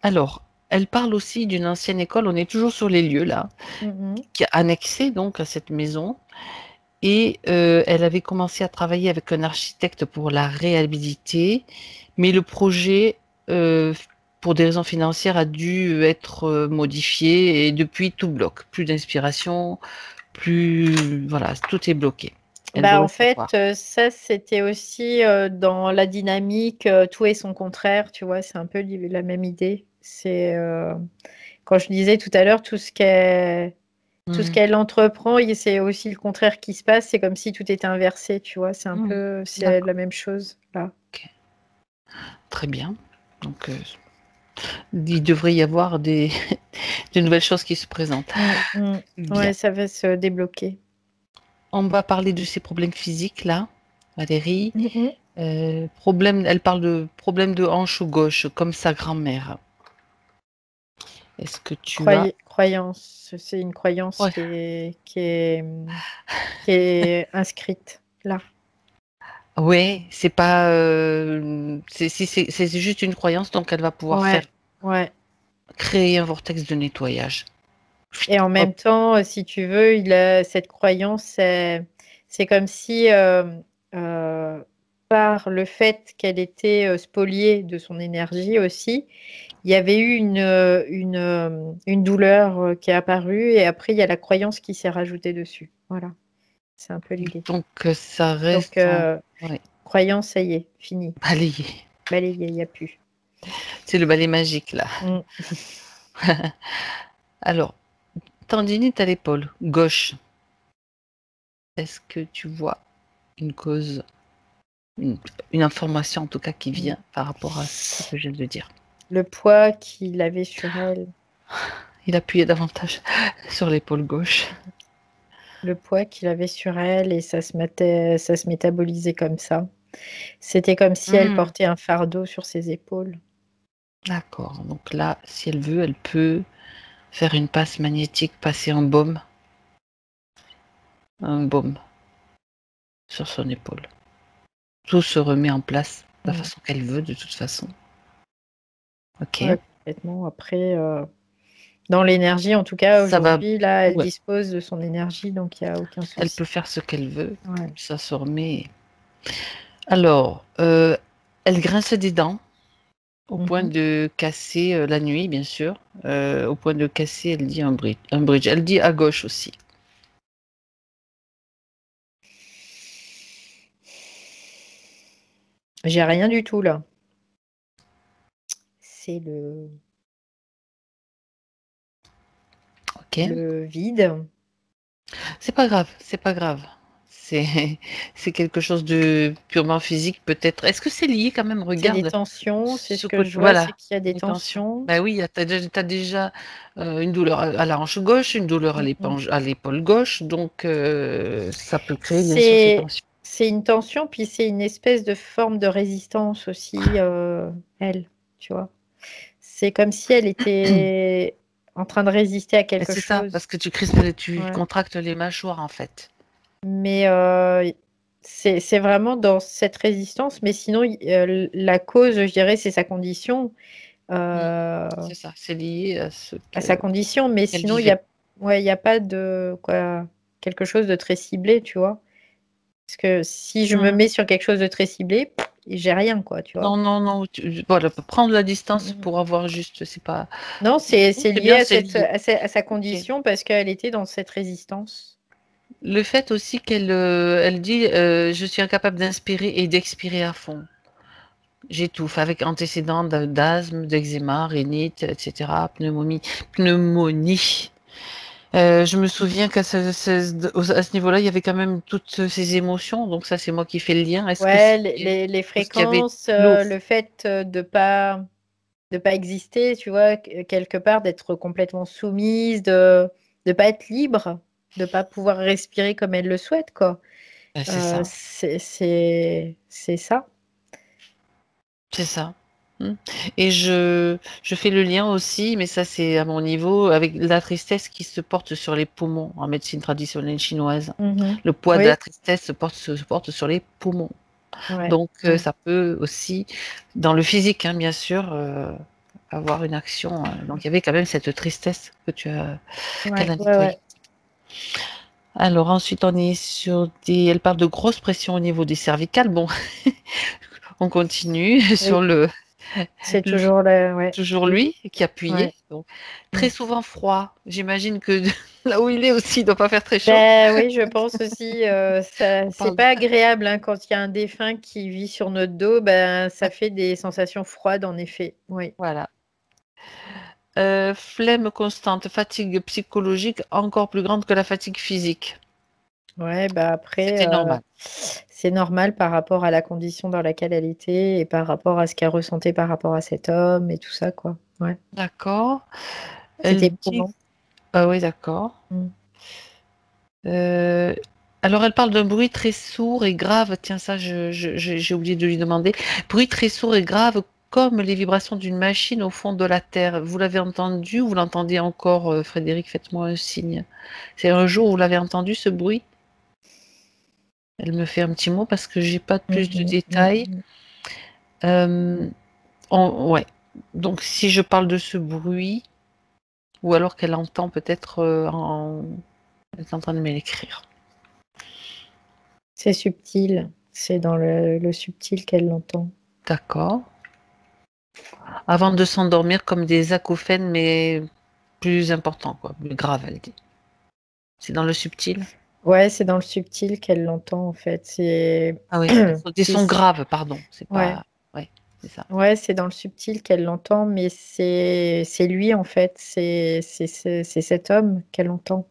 S1: alors, elle parle aussi d'une ancienne école. On est toujours sur les lieux là,
S2: Mhm.
S1: qui est annexée donc à cette maison. Et elle avait commencé à travailler avec un architecte pour la réhabiliter, mais le projet, euh, pour des raisons financières, a dû être modifié et depuis tout bloque. Plus d'inspiration, plus... Voilà, tout est bloqué. Elle
S2: Bah,
S1: doit
S2: en
S1: le
S2: fait,
S1: savoir.
S2: ça, c'était aussi dans la dynamique, tout et son contraire, tu vois, c'est un peu la même idée. C'est quand je disais tout à l'heure, tout ce
S1: Mhm.
S2: qu'elle entreprend, c'est aussi le contraire qui se passe. C'est comme si tout était inversé, tu vois.
S1: Mhm.
S2: C'est
S1: D'accord.
S2: la même chose là.
S1: Ok. Très bien. Donc, il devrait y avoir de nouvelles choses qui se présentent.
S2: Mm.
S1: Bien.
S2: Ouais, ça va se débloquer.
S1: On va parler de ces problèmes physiques là, Valérie.
S2: Mhm.
S1: Elle parle de problème de hanche gauche, comme sa grand-mère. Est-ce que tu as...
S2: Croyance, c'est une croyance
S1: Ouais.
S2: qui est inscrite là.
S1: Ouais, c'est pas... c'est juste une croyance, donc elle va pouvoir faire
S2: Ouais, ouais.
S1: créer un vortex de nettoyage.
S2: Et en
S1: Hop.
S2: même temps, si tu veux, cette croyance, c'est comme si, euh, par le fait qu'elle était spoliée de son énergie aussi, il y avait eu une douleur qui est apparue et après, il y a la croyance qui s'est rajoutée dessus. Voilà, c'est un peu l'idée.
S1: Donc ça
S2: Donc,
S1: reste en... Ouais,
S2: croyance, ça y est, fini.
S1: balayé.
S2: Balayé, il n'y a plus.
S1: C'est le balai magique là.
S2: Mm.
S1: Alors, tendinite à l'épaule gauche. est-ce que tu vois une cause, une, une information en tout cas qui vient par rapport à ce que je viens de dire?
S2: Le poids qu'il avait sur elle.
S1: Il appuyait davantage sur l'épaule gauche.
S2: Le poids qu'il avait sur elle et ça se métabolisait comme ça. C'était comme si elle portait un fardeau sur ses épaules.
S1: D'accord. Donc là, si elle veut, elle peut faire une passe magnétique, passer un baume sur son épaule. Tout se remet en place de la façon qu'elle veut, de toute façon. Ok.
S2: Ouais, complètement. Après, dans l'énergie, en tout cas,
S1: Ça va.
S2: aujourd'hui, là, elle
S1: Ouais.
S2: dispose de son énergie, donc il n'y a aucun souci.
S1: Elle peut faire ce qu'elle veut.
S2: Ouais.
S1: Ça se remet. Alors, elle grince des dents au point de casser la nuit, bien sûr. Au point de casser, elle dit un bridge. Elle dit à gauche aussi.
S2: J'ai rien du tout là. C'est le vide.
S1: C'est pas grave, c'est pas grave. C'est quelque chose de purement physique peut-être. Est-ce que c'est lié quand même?
S2: C'est des
S1: Regarde.
S2: tensions, c'est ce que
S1: côté,
S2: je vois,
S1: voilà,
S2: c'est qu'il y a des
S1: les tensions.
S2: tensions.
S1: Ben oui, t'as déjà une douleur à la hanche gauche, une douleur à l'épaule gauche, donc ça peut créer bien sûr ces tensions.
S2: C'est une tension, puis c'est une espèce de forme de résistance aussi, elle, tu vois. C'est comme si elle était en train de résister à quelque
S1: C'est ça,
S2: chose.
S1: parce que tu
S2: Ouais.
S1: contractes les mâchoires en fait.
S2: Mais c'est vraiment dans cette résistance, mais sinon, la cause, je dirais, c'est sa condition.
S1: C'est ça, c'est lié à ce
S2: À sa condition, mais
S1: qu'elle
S2: sinon,
S1: vivait.
S2: ouais, il y a pas de quoi, quelque chose de très ciblé, tu vois. Parce que si je me mets sur quelque chose de très ciblé, j'ai rien, quoi, tu vois.
S1: Non, non, non, voilà, prendre la distance
S2: Mm.
S1: pour avoir juste, c'est pas.
S2: Non, c'est lié
S1: bien,
S2: à
S1: c'est lié.
S2: à sa
S1: Ok.
S2: condition parce qu'elle était dans cette résistance.
S1: Le fait aussi elle dit je suis incapable d'inspirer et d'expirer à fond. J'étouffe avec antécédents d'asthme, d'eczéma, rhinite, etc. Pneumonie. Je me souviens qu'à à ce niveau-là, il y avait quand même toutes ces émotions. Donc ça, c'est moi qui fais le lien. Est-ce que
S2: Ouais,
S1: c'est
S2: les
S1: tout ce qu'il y avait
S2: fréquences,
S1: lourd?
S2: le fait de pas exister, tu vois, quelque part, d'être complètement soumise, de pas être libre, de pas pouvoir respirer comme elle le souhaite, quoi.
S1: C'est ça.
S2: C'est ça.
S1: C'est ça. Mm. Et je fais le lien aussi, mais ça c'est à mon niveau, avec la tristesse qui se porte sur les poumons en médecine traditionnelle chinoise.
S2: Mhm.
S1: Le poids de
S2: Oui,
S1: la tristesse se porte sur les poumons.
S2: ouais.
S1: Donc ça peut aussi, dans le physique, hein, bien sûr, avoir une action. Donc il y avait quand même cette tristesse que qu'elle
S2: Ouais,
S1: a
S2: ouais,
S1: nettoyée.
S2: ouais.
S1: Alors ensuite on est sur des, elle parle de grosses pressions au niveau des cervicales. Bon, on continue sur
S2: Oui, c'est
S1: lui.
S2: toujours là, ouais.
S1: Toujours lui qui appuyait.
S2: Ouais.
S1: Donc,
S2: Mm.
S1: très souvent froid. J'imagine que là où il est aussi, il ne doit pas faire très chaud.
S2: Ben oui, je pense aussi,
S1: On
S2: c'est
S1: parle.
S2: pas agréable hein, quand il y a un défunt qui vit sur notre dos, ben ça fait des sensations froides en effet. Oui.
S1: Voilà. Flemme constante, fatigue psychologique encore plus grande que la fatigue physique.
S2: Ouais, bah après,
S1: C'était normal.
S2: c'est normal par rapport à la condition dans laquelle elle était et par rapport à ce qu'elle ressentait par rapport à cet homme et tout ça, quoi. Ouais.
S1: D'accord.
S2: C'était
S1: Elle dit.
S2: éprouvant.
S1: Ah oui, d'accord.
S2: Mm.
S1: Euh, alors, elle parle d'un bruit très sourd et grave. Tiens, ça, j'ai oublié de lui demander. Bruit très sourd et grave, comme les vibrations d'une machine au fond de la terre. Vous l'avez entendu ou vous l'entendez encore, Frédéric? Faites-moi un signe. C'est un jour où vous l'avez entendu, ce bruit? Elle me fait un petit mot parce que j'ai pas
S2: Mm,
S1: plus de
S2: mm, mm,
S1: détails.
S2: mm.
S1: Euh, ouais. Donc, si je parle de ce bruit, ou alors qu'elle entend peut-être elle est en train de me l'écrire.
S2: C'est subtil. C'est dans le subtil qu'elle l'entend.
S1: D'accord. Avant de s'endormir comme des acouphènes, mais plus importants, quoi, plus graves, elle dit. C'est dans le subtil?
S2: Ouais, c'est dans le subtil qu'elle l'entend en fait. C'est
S1: Ah oui, des sons graves, pardon. C'est
S2: ouais,
S1: pas. Ouais, c'est ça.
S2: ouais, c'est dans le subtil qu'elle l'entend, mais c'est lui en fait. C'est cet homme qu'elle entend.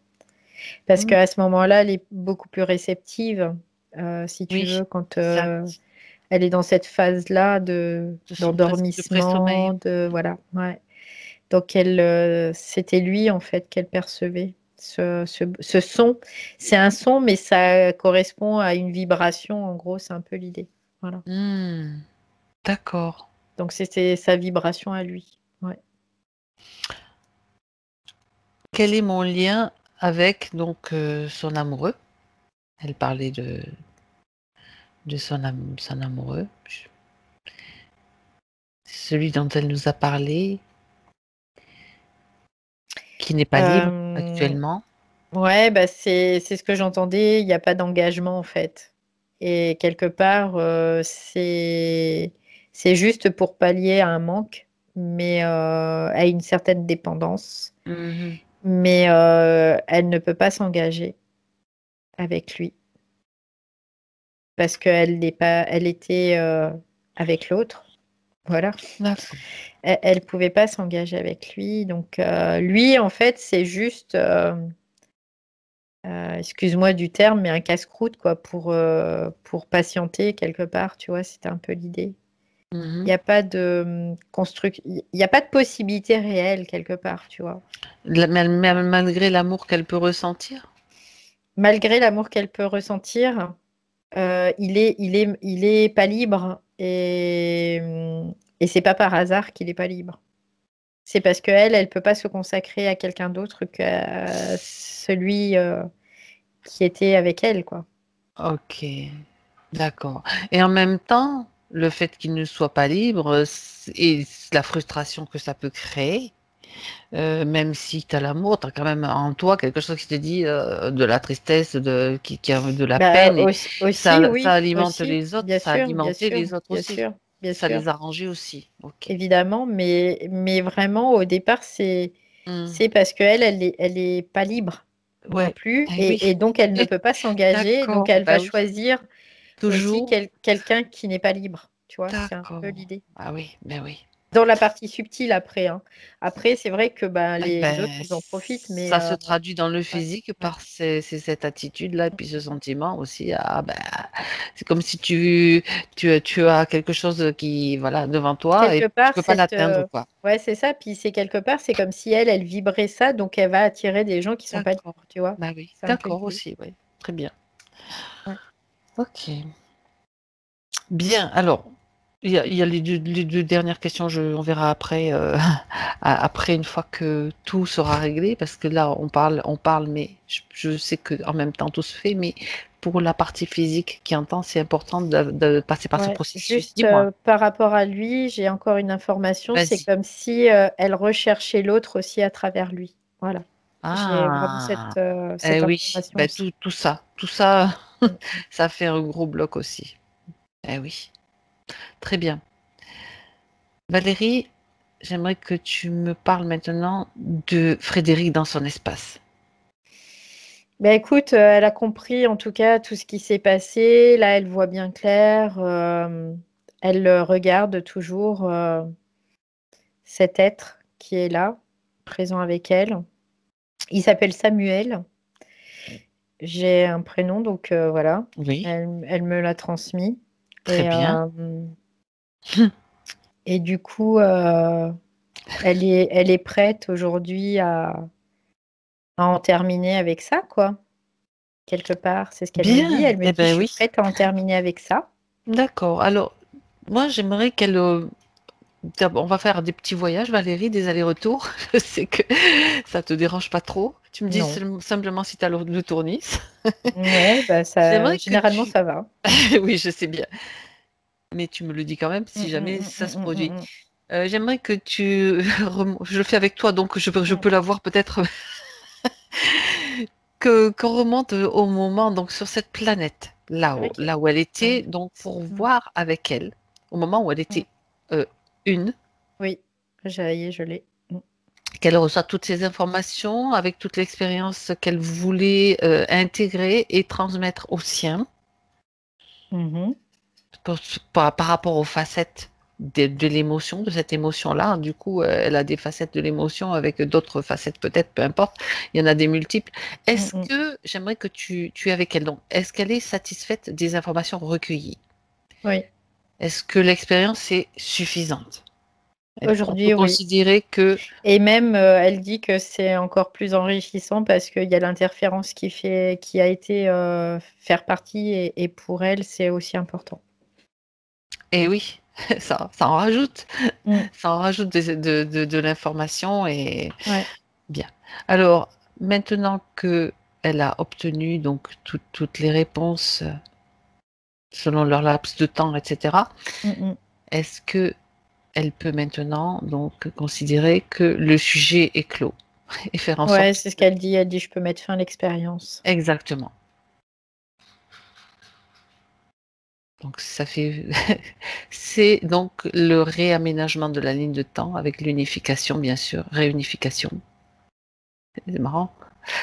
S2: Parce qu'à ce moment-là, elle est beaucoup plus réceptive, si tu
S1: Oui,
S2: veux, quand
S1: exact.
S2: elle est dans cette phase-là
S1: De pré-sommeil.
S2: d'endormissement, voilà, ouais. Donc c'était lui en fait qu'elle percevait. Ce son, c'est un son, mais ça correspond à une vibration. En gros, c'est un peu l'idée. Voilà.
S1: D'accord.
S2: Donc c'était sa vibration à lui. Ouais.
S1: Quel est mon lien avec donc son amoureux? Elle parlait de son amoureux, celui dont elle nous a parlé, qui n'est pas libre
S2: Euh,
S1: actuellement.
S2: ouais, bah c'est ce que j'entendais. Il n'y a pas d'engagement en fait. Et quelque part, c'est juste pour pallier à un manque, mais à une certaine dépendance.
S1: Mhm.
S2: Mais elle ne peut pas s'engager avec lui parce qu'elle n'est pas, elle était avec l'autre. Voilà.
S1: D'accord.
S2: Elle pouvait pas s'engager avec lui. Donc lui, en fait, c'est juste, excuse-moi du terme, mais un casse-croûte quoi pour patienter quelque part. Tu vois, c'était un peu l'idée. Il
S1: Mhm.
S2: n'y a pas de il y a pas de possibilité réelle quelque part, tu vois.
S1: Malgré l'amour qu'elle peut ressentir.
S2: Malgré l'amour qu'elle peut ressentir, il est pas libre et c'est pas par hasard qu'il est pas libre. C'est parce qu'elle, elle peut pas se consacrer à quelqu'un d'autre qu'à celui qui était avec elle, quoi.
S1: Ok, d'accord. Et en même temps, le fait qu'il ne soit pas libre et la frustration que ça peut créer, même si tu as l'amour, tu as quand même en toi quelque chose qui te dit de la tristesse, qui a de la
S2: Bah,
S1: peine, et
S2: aussi,
S1: ça
S2: oui,
S1: alimente
S2: aussi,
S1: les autres,
S2: bien
S1: ça
S2: sûr, bien
S1: alimentait
S2: sûr,
S1: les autres
S2: bien
S1: aussi.
S2: sûr, bien
S1: Ça
S2: sûr,
S1: les arrangeait aussi. Ok.
S2: évidemment, mais vraiment, au départ,
S1: Hmm.
S2: c'est parce qu'elle, elle est pas libre non
S1: Ouais.
S2: plus,
S1: Eh oui.
S2: et donc elle ne peut pas s'engager, donc
S1: D'accord.
S2: elle va
S1: Bah oui.
S2: choisir aussi
S1: Toujours.
S2: quelqu'un qui n'est pas libre, tu vois, c'est un peu
S1: D'accord.
S2: l'idée.
S1: Ah oui, ben oui.
S2: Dans la partie subtile après, hein. Après, c'est vrai que bah,
S1: Eh
S2: les autres,
S1: ben,
S2: ils en profitent, mais
S1: ça se traduit dans le
S2: ouais,
S1: physique
S2: ouais.
S1: par cette attitude-là et puis ce sentiment aussi. Ah ben, c'est comme si tu as quelque chose qui, voilà, devant toi et
S2: Quelque
S1: tu
S2: part,
S1: peux pas l'atteindre, quoi.
S2: ouais, c'est ça. Puis c'est quelque part, c'est comme si elle vibrait ça, donc elle va attirer des gens qui sont pas
S1: D'accord.
S2: libres, tu vois.
S1: Bah oui,
S2: C'est un peu
S1: d'accord
S2: l'idée.
S1: aussi, oui. Très bien.
S2: Ouais.
S1: Ok. Bien, alors, il y a les deux dernières questions, on verra après, après une fois que tout sera réglé, parce que là, on parle, mais je sais que en même temps tout se fait, mais pour la partie physique qui entend, c'est important de passer par ce
S2: Ouais.
S1: processus.
S2: Juste
S1: Dis-moi,
S2: par rapport à lui, j'ai encore une information. C'est
S1: vas-y.
S2: comme si elle recherchait l'autre aussi à travers lui. Voilà. J'ai vraiment
S1: Ah, eh
S2: cette
S1: oui,
S2: information
S1: ben,
S2: aussi.
S1: tout ça,
S2: Mm.
S1: ça fait un gros bloc aussi. Eh oui, très bien. Valérie, j'aimerais que tu me parles maintenant de Frédéric dans son espace.
S2: Ben écoute, elle a compris en tout cas tout ce qui s'est passé. Là, elle voit bien clair. Elle regarde toujours cet être qui est là, présent avec elle. Il s'appelle Samuel. J'ai un prénom, donc voilà.
S1: Oui,
S2: Elle me l'a transmis.
S1: très
S2: Et,
S1: bien.
S2: et du coup, elle est prête aujourd'hui à en terminer avec ça, quoi. Quelque part, c'est ce qu'elle me dit.
S1: Bien,
S2: Elle me
S1: eh
S2: dit, je
S1: ben
S2: suis
S1: oui,
S2: prête à en terminer avec ça.
S1: d'accord. Alors, moi, j'aimerais qu'elle... d'abord, on va faire des petits voyages, Valérie, des allers-retours. Je sais que ça te dérange pas trop. Tu me dis
S2: Non.
S1: simplement si tu as le tournis.
S2: Ouais, bah ça,
S1: J'aimerais que
S2: généralement,
S1: tu...
S2: ça va.
S1: Oui, je sais bien. Mais tu me le dis quand même
S2: Mm,
S1: si
S2: mm,
S1: jamais
S2: mm,
S1: ça
S2: mm,
S1: se
S2: mm,
S1: produit.
S2: mm,
S1: J'aimerais que tu... Je le fais avec toi, donc je
S2: mm.
S1: peux la voir peut-être qu'on remonte au moment, donc sur cette planète,
S2: Ok.
S1: là où elle était,
S2: Mm,
S1: donc pour
S2: mm,
S1: voir avec elle, au moment où elle
S2: mm.
S1: était euh, une,
S2: Oui, je l'ai. Mm.
S1: qu'elle reçoit toutes ces informations avec toute l'expérience qu'elle voulait intégrer et transmettre au sien
S2: Mhm.
S1: par rapport aux facettes. de l'émotion, de cette émotion-là. Du coup, elle a des facettes de l'émotion avec d'autres facettes, peut-être, peu importe. Il y en a des multiples. Est-ce
S2: Mm, mm.
S1: que, j'aimerais que tu es avec elle, donc, est-ce qu'elle est satisfaite des informations recueillies?
S2: Oui,
S1: Est-ce que l'expérience est suffisante? On peut
S2: aujourd'hui, oui.
S1: considérer que,
S2: Et même, elle dit que c'est encore plus enrichissant parce qu'il y a l'interférence qui a été faire partie et pour elle, c'est aussi important.
S1: eh oui, ça en rajoute.
S2: Mm.
S1: Ça en rajoute de l'information et
S2: Ouais.
S1: bien. Alors, maintenant que elle a obtenu donc toutes les réponses selon leur laps de temps, etc.,
S2: Mm, mm.
S1: est-ce que elle peut maintenant donc considérer que le sujet est clos et faire en
S2: Ouais,
S1: sorte
S2: c'est ce qu'elle dit. Elle dit, je peux mettre fin à l'expérience.
S1: exactement. Donc ça fait c'est donc le réaménagement de la ligne de temps avec l'unification, bien sûr, réunification. C'est marrant.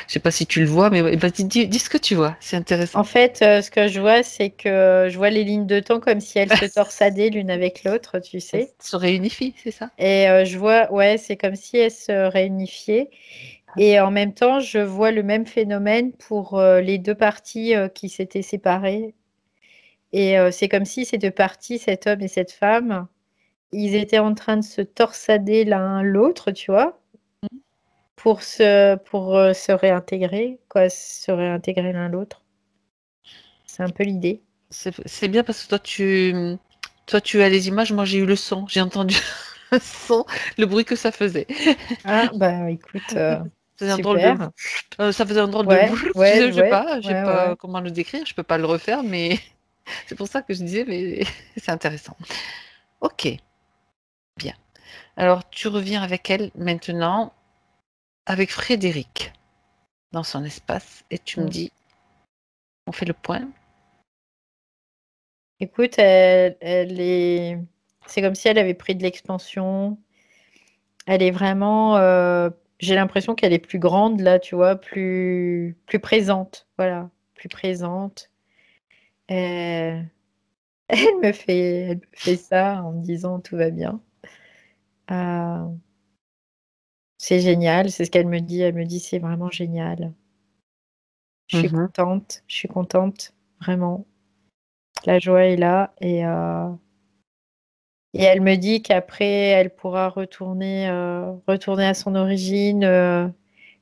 S1: Je sais pas si tu le vois, mais vas-y, dis ce que tu vois, c'est intéressant.
S2: En fait, ce que je vois, c'est que je vois les lignes de temps comme si elles se torsadaient l'une avec l'autre, tu
S1: Elle
S2: sais.
S1: se réunifie, c'est ça?
S2: Et je vois, ouais, c'est comme si elles se réunifiaient. Et en même temps, je vois le même phénomène pour les deux parties qui s'étaient séparées. Et c'est comme si ces deux parties, cet homme et cette femme, ils étaient en train de se torsader l'un l'autre, tu vois, pour se réintégrer, quoi, se réintégrer l'un l'autre. C'est un peu l'idée.
S1: C'est bien parce que toi tu as les images, moi j'ai eu le son, j'ai entendu le son, le bruit que ça faisait.
S2: Ah, bah écoute,
S1: Ça faisait un drôle de
S2: super.
S1: ça faisait un drôle de
S2: Ouais,
S1: tu sais,
S2: ouais, ouais,
S1: je sais
S2: ouais,
S1: pas
S2: ouais.
S1: comment le décrire, je peux pas le refaire, mais c'est pour ça que je disais, mais c'est intéressant. Ok, bien. Alors tu reviens avec elle maintenant, avec Frédéric, dans son espace, et tu me
S2: Mm.
S1: dis, on fait le point.
S2: Écoute, c'est comme si elle avait pris de l'expansion. Elle est vraiment, j'ai l'impression qu'elle est plus grande là, tu vois, plus présente, voilà, plus présente. Euh, elle me fait ça en me disant tout va bien. Euh, c'est génial, c'est ce qu'elle me dit. Elle me dit c'est vraiment génial.
S1: Mhm.
S2: Je suis contente, vraiment. La joie est là et elle me dit qu'après elle pourra retourner à son origine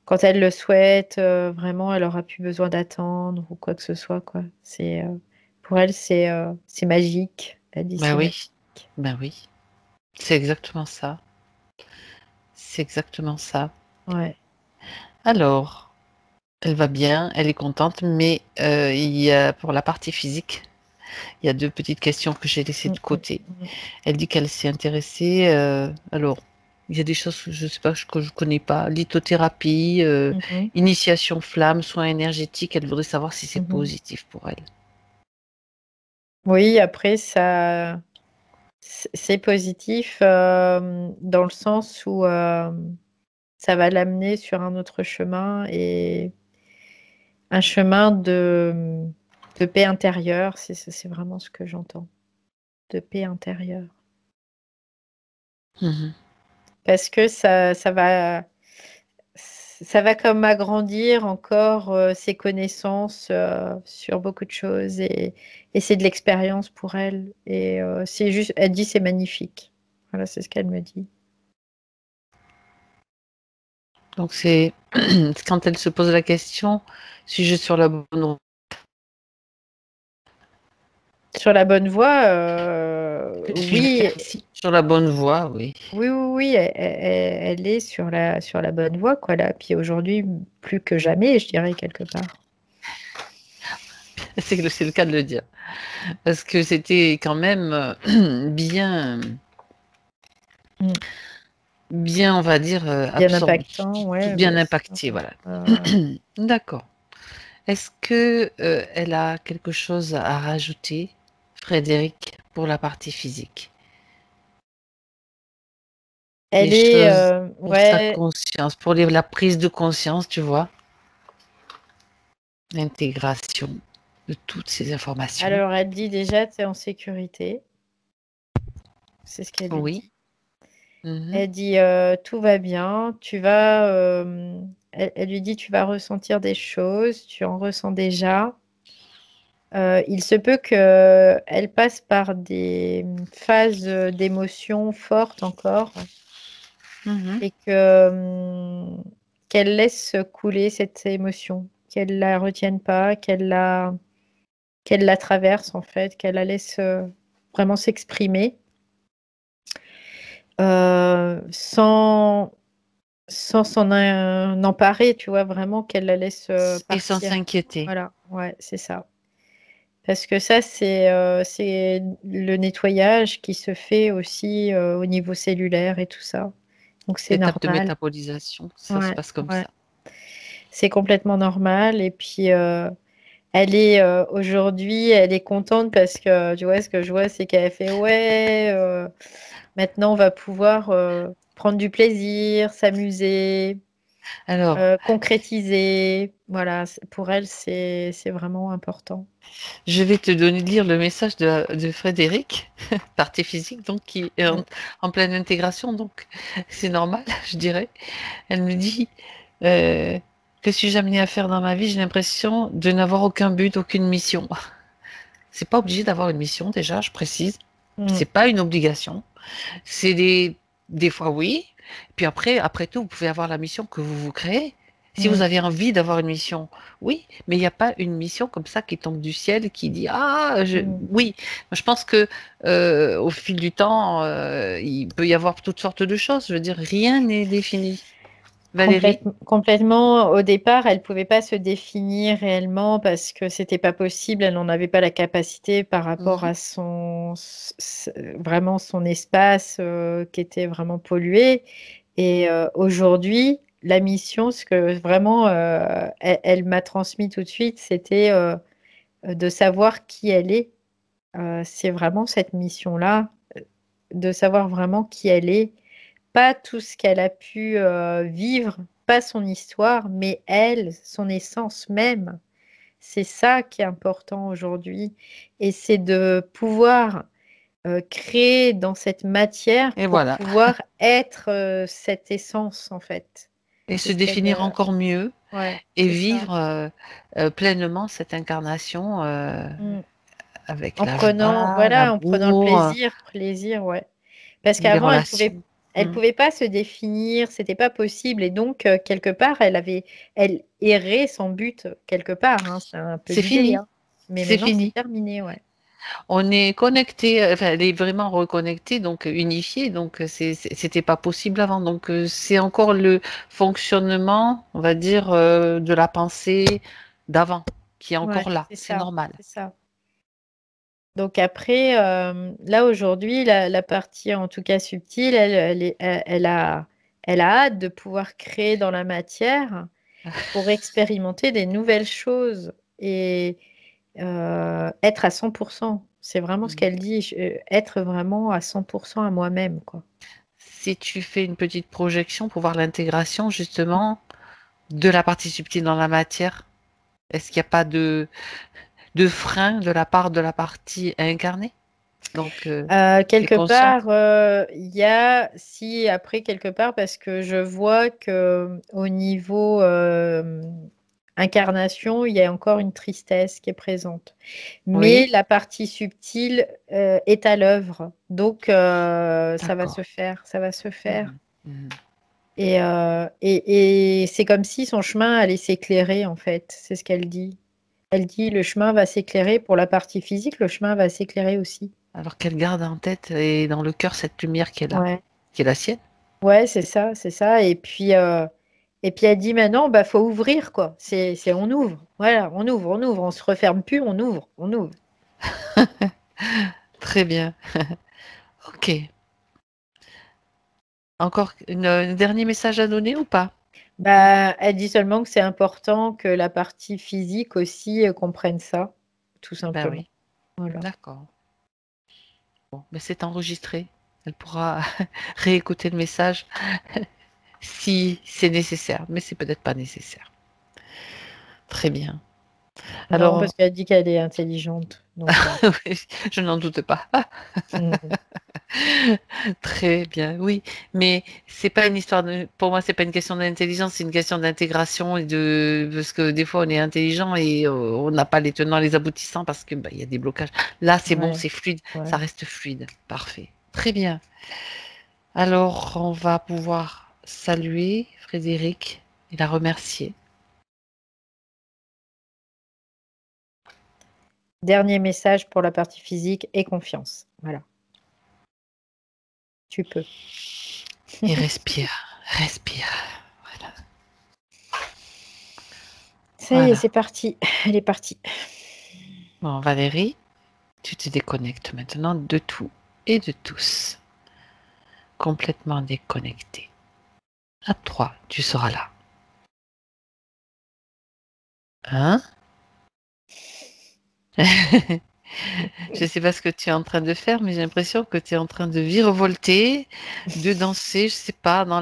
S2: quand elle le souhaite. Vraiment, elle aura plus besoin d'attendre ou quoi que ce soit, quoi. Pour elle, c'est magique. Elle dit
S1: Ben
S2: c'est
S1: oui,
S2: magique.
S1: ben oui, c'est exactement ça. C'est exactement ça.
S2: Ouais.
S1: Alors, elle va bien, elle est contente, mais il y a, pour la partie physique, il y a deux petites questions que j'ai laissées
S2: Mm,
S1: de
S2: mm,
S1: côté.
S2: mm,
S1: Elle dit qu'elle s'est intéressée. Alors, il y a des choses que je ne sais pas, que je connais pas. Lithothérapie,
S2: mhm,
S1: initiation flamme, soins énergétiques. Elle voudrait savoir si c'est
S2: mhm.
S1: positif pour elle.
S2: Oui, après, c'est positif dans le sens où ça va l'amener sur un autre chemin et un chemin de paix intérieure. C'est vraiment ce que j'entends, de paix intérieure.
S1: Mhm.
S2: Parce que ça va comme agrandir encore ses connaissances sur beaucoup de choses et c'est de l'expérience pour elle. Et c'est juste, elle dit c'est magnifique. Voilà, c'est ce qu'elle me dit.
S1: Donc, c'est quand elle se pose la question, suis-je sur la bonne route?
S2: Sur la bonne voie,
S1: Suis-je
S2: oui,
S1: bien ici? Sur la bonne voie, oui.
S2: oui, oui, oui, elle est sur la bonne voie, quoi, là. Puis aujourd'hui, plus que jamais, je dirais, quelque part.
S1: C'est le cas de le dire. Parce que c'était quand même bien,
S2: Mm.
S1: bien, on va dire,
S2: Bien
S1: absorbé,
S2: impactant, ouais,
S1: bien
S2: bien sûr.
S1: impacté, voilà.
S2: Euh,
S1: D'accord. Est-ce que elle a quelque chose à rajouter, Frédéric, pour la partie physique? Des
S2: elle est,
S1: choses pour sa
S2: ouais.
S1: conscience, pour la prise de conscience, tu vois, l'intégration de toutes ces informations.
S2: Alors, elle dit déjà, tu es en sécurité. C'est ce qu'elle lui
S1: Oui.
S2: dit.
S1: Mhm.
S2: Elle dit tout va bien, elle lui dit tu vas ressentir des choses, tu en ressens déjà. Il se peut qu'elle passe par des phases d'émotions fortes encore
S1: Mhm.
S2: et qu'elle laisse couler cette émotion, qu'elle la retienne pas, qu'elle la traverse en fait, qu'elle la laisse vraiment s'exprimer sans s'en emparer, tu vois, vraiment qu'elle la laisse
S1: Et sans
S2: partir.
S1: s'inquiéter.
S2: Voilà, ouais, c'est ça. Parce que ça, c'est le nettoyage qui se fait aussi au niveau cellulaire et tout ça. Donc c'est
S1: L'étape de
S2: normal.
S1: métabolisation, ça se
S2: Ouais,
S1: passe comme
S2: ouais.
S1: ça.
S2: C'est complètement normal. Et puis elle est aujourd'hui, elle est contente parce que tu vois, ce que je vois, c'est qu'elle fait ouais, maintenant on va pouvoir prendre du plaisir, s'amuser,
S1: Alors,
S2: concrétiser. Voilà, pour elle, c'est vraiment important.
S1: je vais te donner lire le message de Frédéric, partie physique, donc qui est
S2: Mm,
S1: en pleine intégration, donc c'est normal, je dirais. Elle me dit euh, que suis-je amenée à faire dans ma vie? J'ai l'impression de n'avoir aucun but, aucune mission. C'est pas obligé d'avoir une mission déjà, je précise.
S2: mm,
S1: C'est pas une obligation. C'est des fois oui. Puis après tout, vous pouvez avoir la mission que vous vous créez. Si vous
S2: mm,
S1: avez envie d'avoir une mission, oui, mais il n'y a pas une mission comme ça qui tombe du ciel qui dit ah
S2: mm.
S1: oui. Moi, je pense que au fil du temps, il peut y avoir toutes sortes de choses. Je veux dire, rien n'est défini. Valérie?
S2: Complètement. Au départ, elle pouvait pas se définir réellement parce que c'était pas possible. Elle n'en avait pas la capacité par rapport
S1: Mhm.
S2: à vraiment son espace qui était vraiment pollué. Et aujourd'hui, la mission, ce que vraiment elle m'a transmis tout de suite, c'était de savoir qui elle est. C'est vraiment cette mission-là, de savoir vraiment qui elle est, pas tout ce qu'elle a pu vivre, pas son histoire, mais elle, son essence même. C'est ça qui est important aujourd'hui. Et c'est de pouvoir créer dans cette matière
S1: Et
S2: pour
S1: voilà.
S2: pouvoir être cette essence, en fait.
S1: Et
S2: C'est
S1: se
S2: ce qu'elle...
S1: définir encore mieux
S2: ouais,
S1: et
S2: c'est ça.
S1: vivre pleinement cette incarnation
S2: Mm.
S1: avec
S2: En
S1: la
S2: prenant,
S1: joie,
S2: voilà, en prenant le
S1: l'amour,
S2: plaisir, ouais. Parce
S1: les
S2: qu'avant,
S1: relations.
S2: elle
S1: Mm.
S2: pouvait pas se définir, c'était pas possible, et donc quelque part, elle errait sans but quelque part, hein, c'est un peu
S1: C'est
S2: l'idée,
S1: fini,
S2: hein. Mais
S1: c'est
S2: maintenant, c'est
S1: fini.
S2: terminé, ouais.
S1: On est connecté, enfin, elle est vraiment reconnectée, donc unifiée, donc c'était pas possible avant. Donc c'est encore le fonctionnement, on va dire, de la pensée d'avant qui est
S2: Ouais,
S1: encore là.
S2: c'est
S1: C'est
S2: ça,
S1: normal.
S2: c'est ça. Donc après, là aujourd'hui, la partie en tout cas subtile, elle a hâte de pouvoir créer dans la matière pour expérimenter des nouvelles choses et être à 100%. C'est vraiment ce
S1: Mm.
S2: qu'elle dit, être vraiment à 100% à moi-même, quoi.
S1: Si tu fais une petite projection pour voir l'intégration justement de la partie subtile dans la matière, est-ce qu'il n'y a pas de frein de la part de la partie incarnée? Donc, tu es
S2: Quelque
S1: consciente?
S2: part, il y a, si après quelque part, parce que je vois que au niveau incarnation, il y a encore une tristesse qui est présente. Mais
S1: Oui,
S2: la partie subtile est à l'œuvre, donc ça va se
S1: d'accord.
S2: faire, ça va se faire.
S1: Mhm. Mhm.
S2: Et c'est comme si son chemin allait s'éclairer, en fait. C'est ce qu'elle dit. Elle dit, le chemin va s'éclairer pour la partie physique, le chemin va s'éclairer aussi.
S1: Alors qu'elle garde en tête et dans le cœur cette lumière qui est là,
S2: Ouais,
S1: qui est la sienne.
S2: ouais, c'est ça, c'est ça. Et puis elle dit maintenant, bah faut ouvrir quoi. On ouvre, voilà, on ouvre, on se referme plus, on ouvre, on ouvre.
S1: Très bien. Ok. Encore un dernier message à donner ou pas?
S2: Bah, elle dit seulement que c'est important que la partie physique aussi comprenne ça, tout
S1: Ben
S2: simplement.
S1: oui,
S2: Voilà.
S1: d'accord. Bon, mais c'est enregistré. Elle pourra réécouter le message si c'est nécessaire, mais c'est peut-être pas nécessaire. Très bien.
S2: Non, parce
S1: Alors,
S2: qu'elle dit qu'elle est intelligente, donc.
S1: oui, je n'en doute pas.
S2: Mm.
S1: Très bien, oui. Mais c'est pas une histoire de, pour moi, c'est pas une question d'intelligence, c'est une question d'intégration et de, parce que des fois on est intelligent et on n'a pas les tenants, les aboutissants parce que bah, il y a des blocages. Là, c'est bon,
S2: Ouais,
S1: c'est fluide, ça
S2: ouais.
S1: reste fluide. Parfait. Très bien. Alors, on va pouvoir saluer Frédéric et la remercier.
S2: Dernier message pour la partie physique et confiance. Voilà, tu peux.
S1: Et respire, respire. Voilà.
S2: Ça y est,
S1: Voilà.
S2: c'est parti. Elle est partie.
S1: Bon, Valérie, tu te déconnectes maintenant de tout et de tous. Complètement déconnecté. À 3, tu seras là. 1. Je ne sais pas ce que tu es en train de faire, mais j'ai l'impression que tu es en train de virevolter, de danser, je sais pas, dans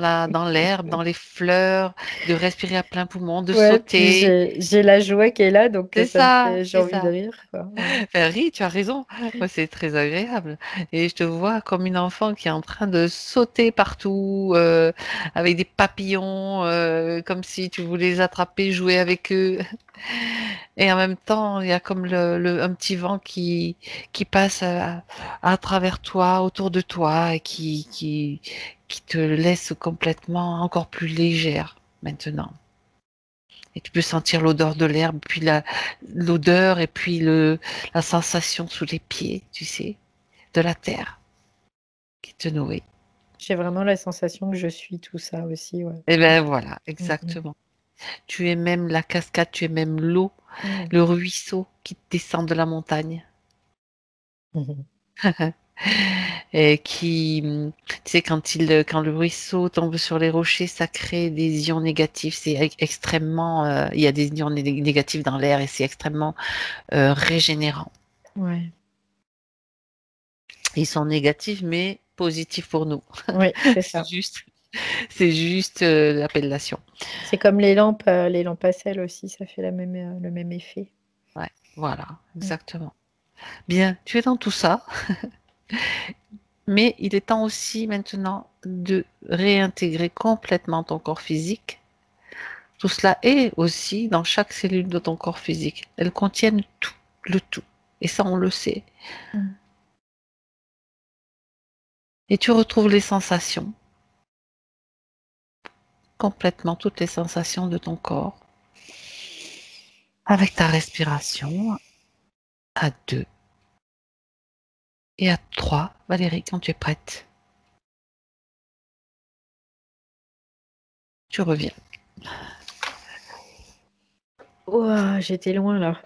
S1: l'herbe, dans les fleurs, de respirer à plein poumon, de
S2: Ouais, puis
S1: sauter.
S2: j'ai la joie qui est là, donc ça me fait, j'ai
S1: C'est
S2: envie de
S1: ça.
S2: rire, quoi. Ouais.
S1: Ris, tu as raison. Moi, c'est très agréable. Et je te vois comme une enfant qui est en train de sauter partout, avec des papillons, comme si tu voulais les attraper, jouer avec eux. Et en même temps, il y a comme un petit vent qui passe à travers toi, autour de toi, et qui te laisse complètement encore plus légère maintenant. Et tu peux sentir l'odeur de l'herbe, puis l'odeur et puis la sensation sous les pieds, tu sais, de la terre qui te nourrit.
S2: J'ai vraiment la sensation que je suis tout ça aussi, ouais.
S1: Et ben voilà,
S2: Mm, mm,
S1: exactement. Tu es même la cascade, tu es même l'eau,
S2: mm.
S1: le ruisseau qui descend de la montagne.
S2: Mhm.
S1: Et tu sais, quand le ruisseau tombe sur les rochers, ça crée des ions négatifs. C'est extrêmement, il y a des ions négatifs dans l'air et c'est extrêmement régénérant.
S2: Ouais.
S1: Ils sont négatifs, mais positifs pour nous.
S2: Oui, c'est
S1: C'est
S2: ça.
S1: juste, c'est juste l'appellation.
S2: C'est comme les lampes à sel aussi, ça fait le même effet.
S1: Ouais, voilà,
S2: Mm.
S1: exactement. Bien, tu es dans tout ça, mais il est temps aussi maintenant de réintégrer complètement ton corps physique. Tout cela est aussi dans chaque cellule de ton corps physique. Elles contiennent tout, le tout. Et ça, on le sait.
S2: Mm.
S1: Et tu retrouves les sensations, complètement toutes les sensations de ton corps, avec ta respiration à 2 et à 3. Valérie, quand tu es prête, tu reviens.
S2: Ouah, j'étais loin là.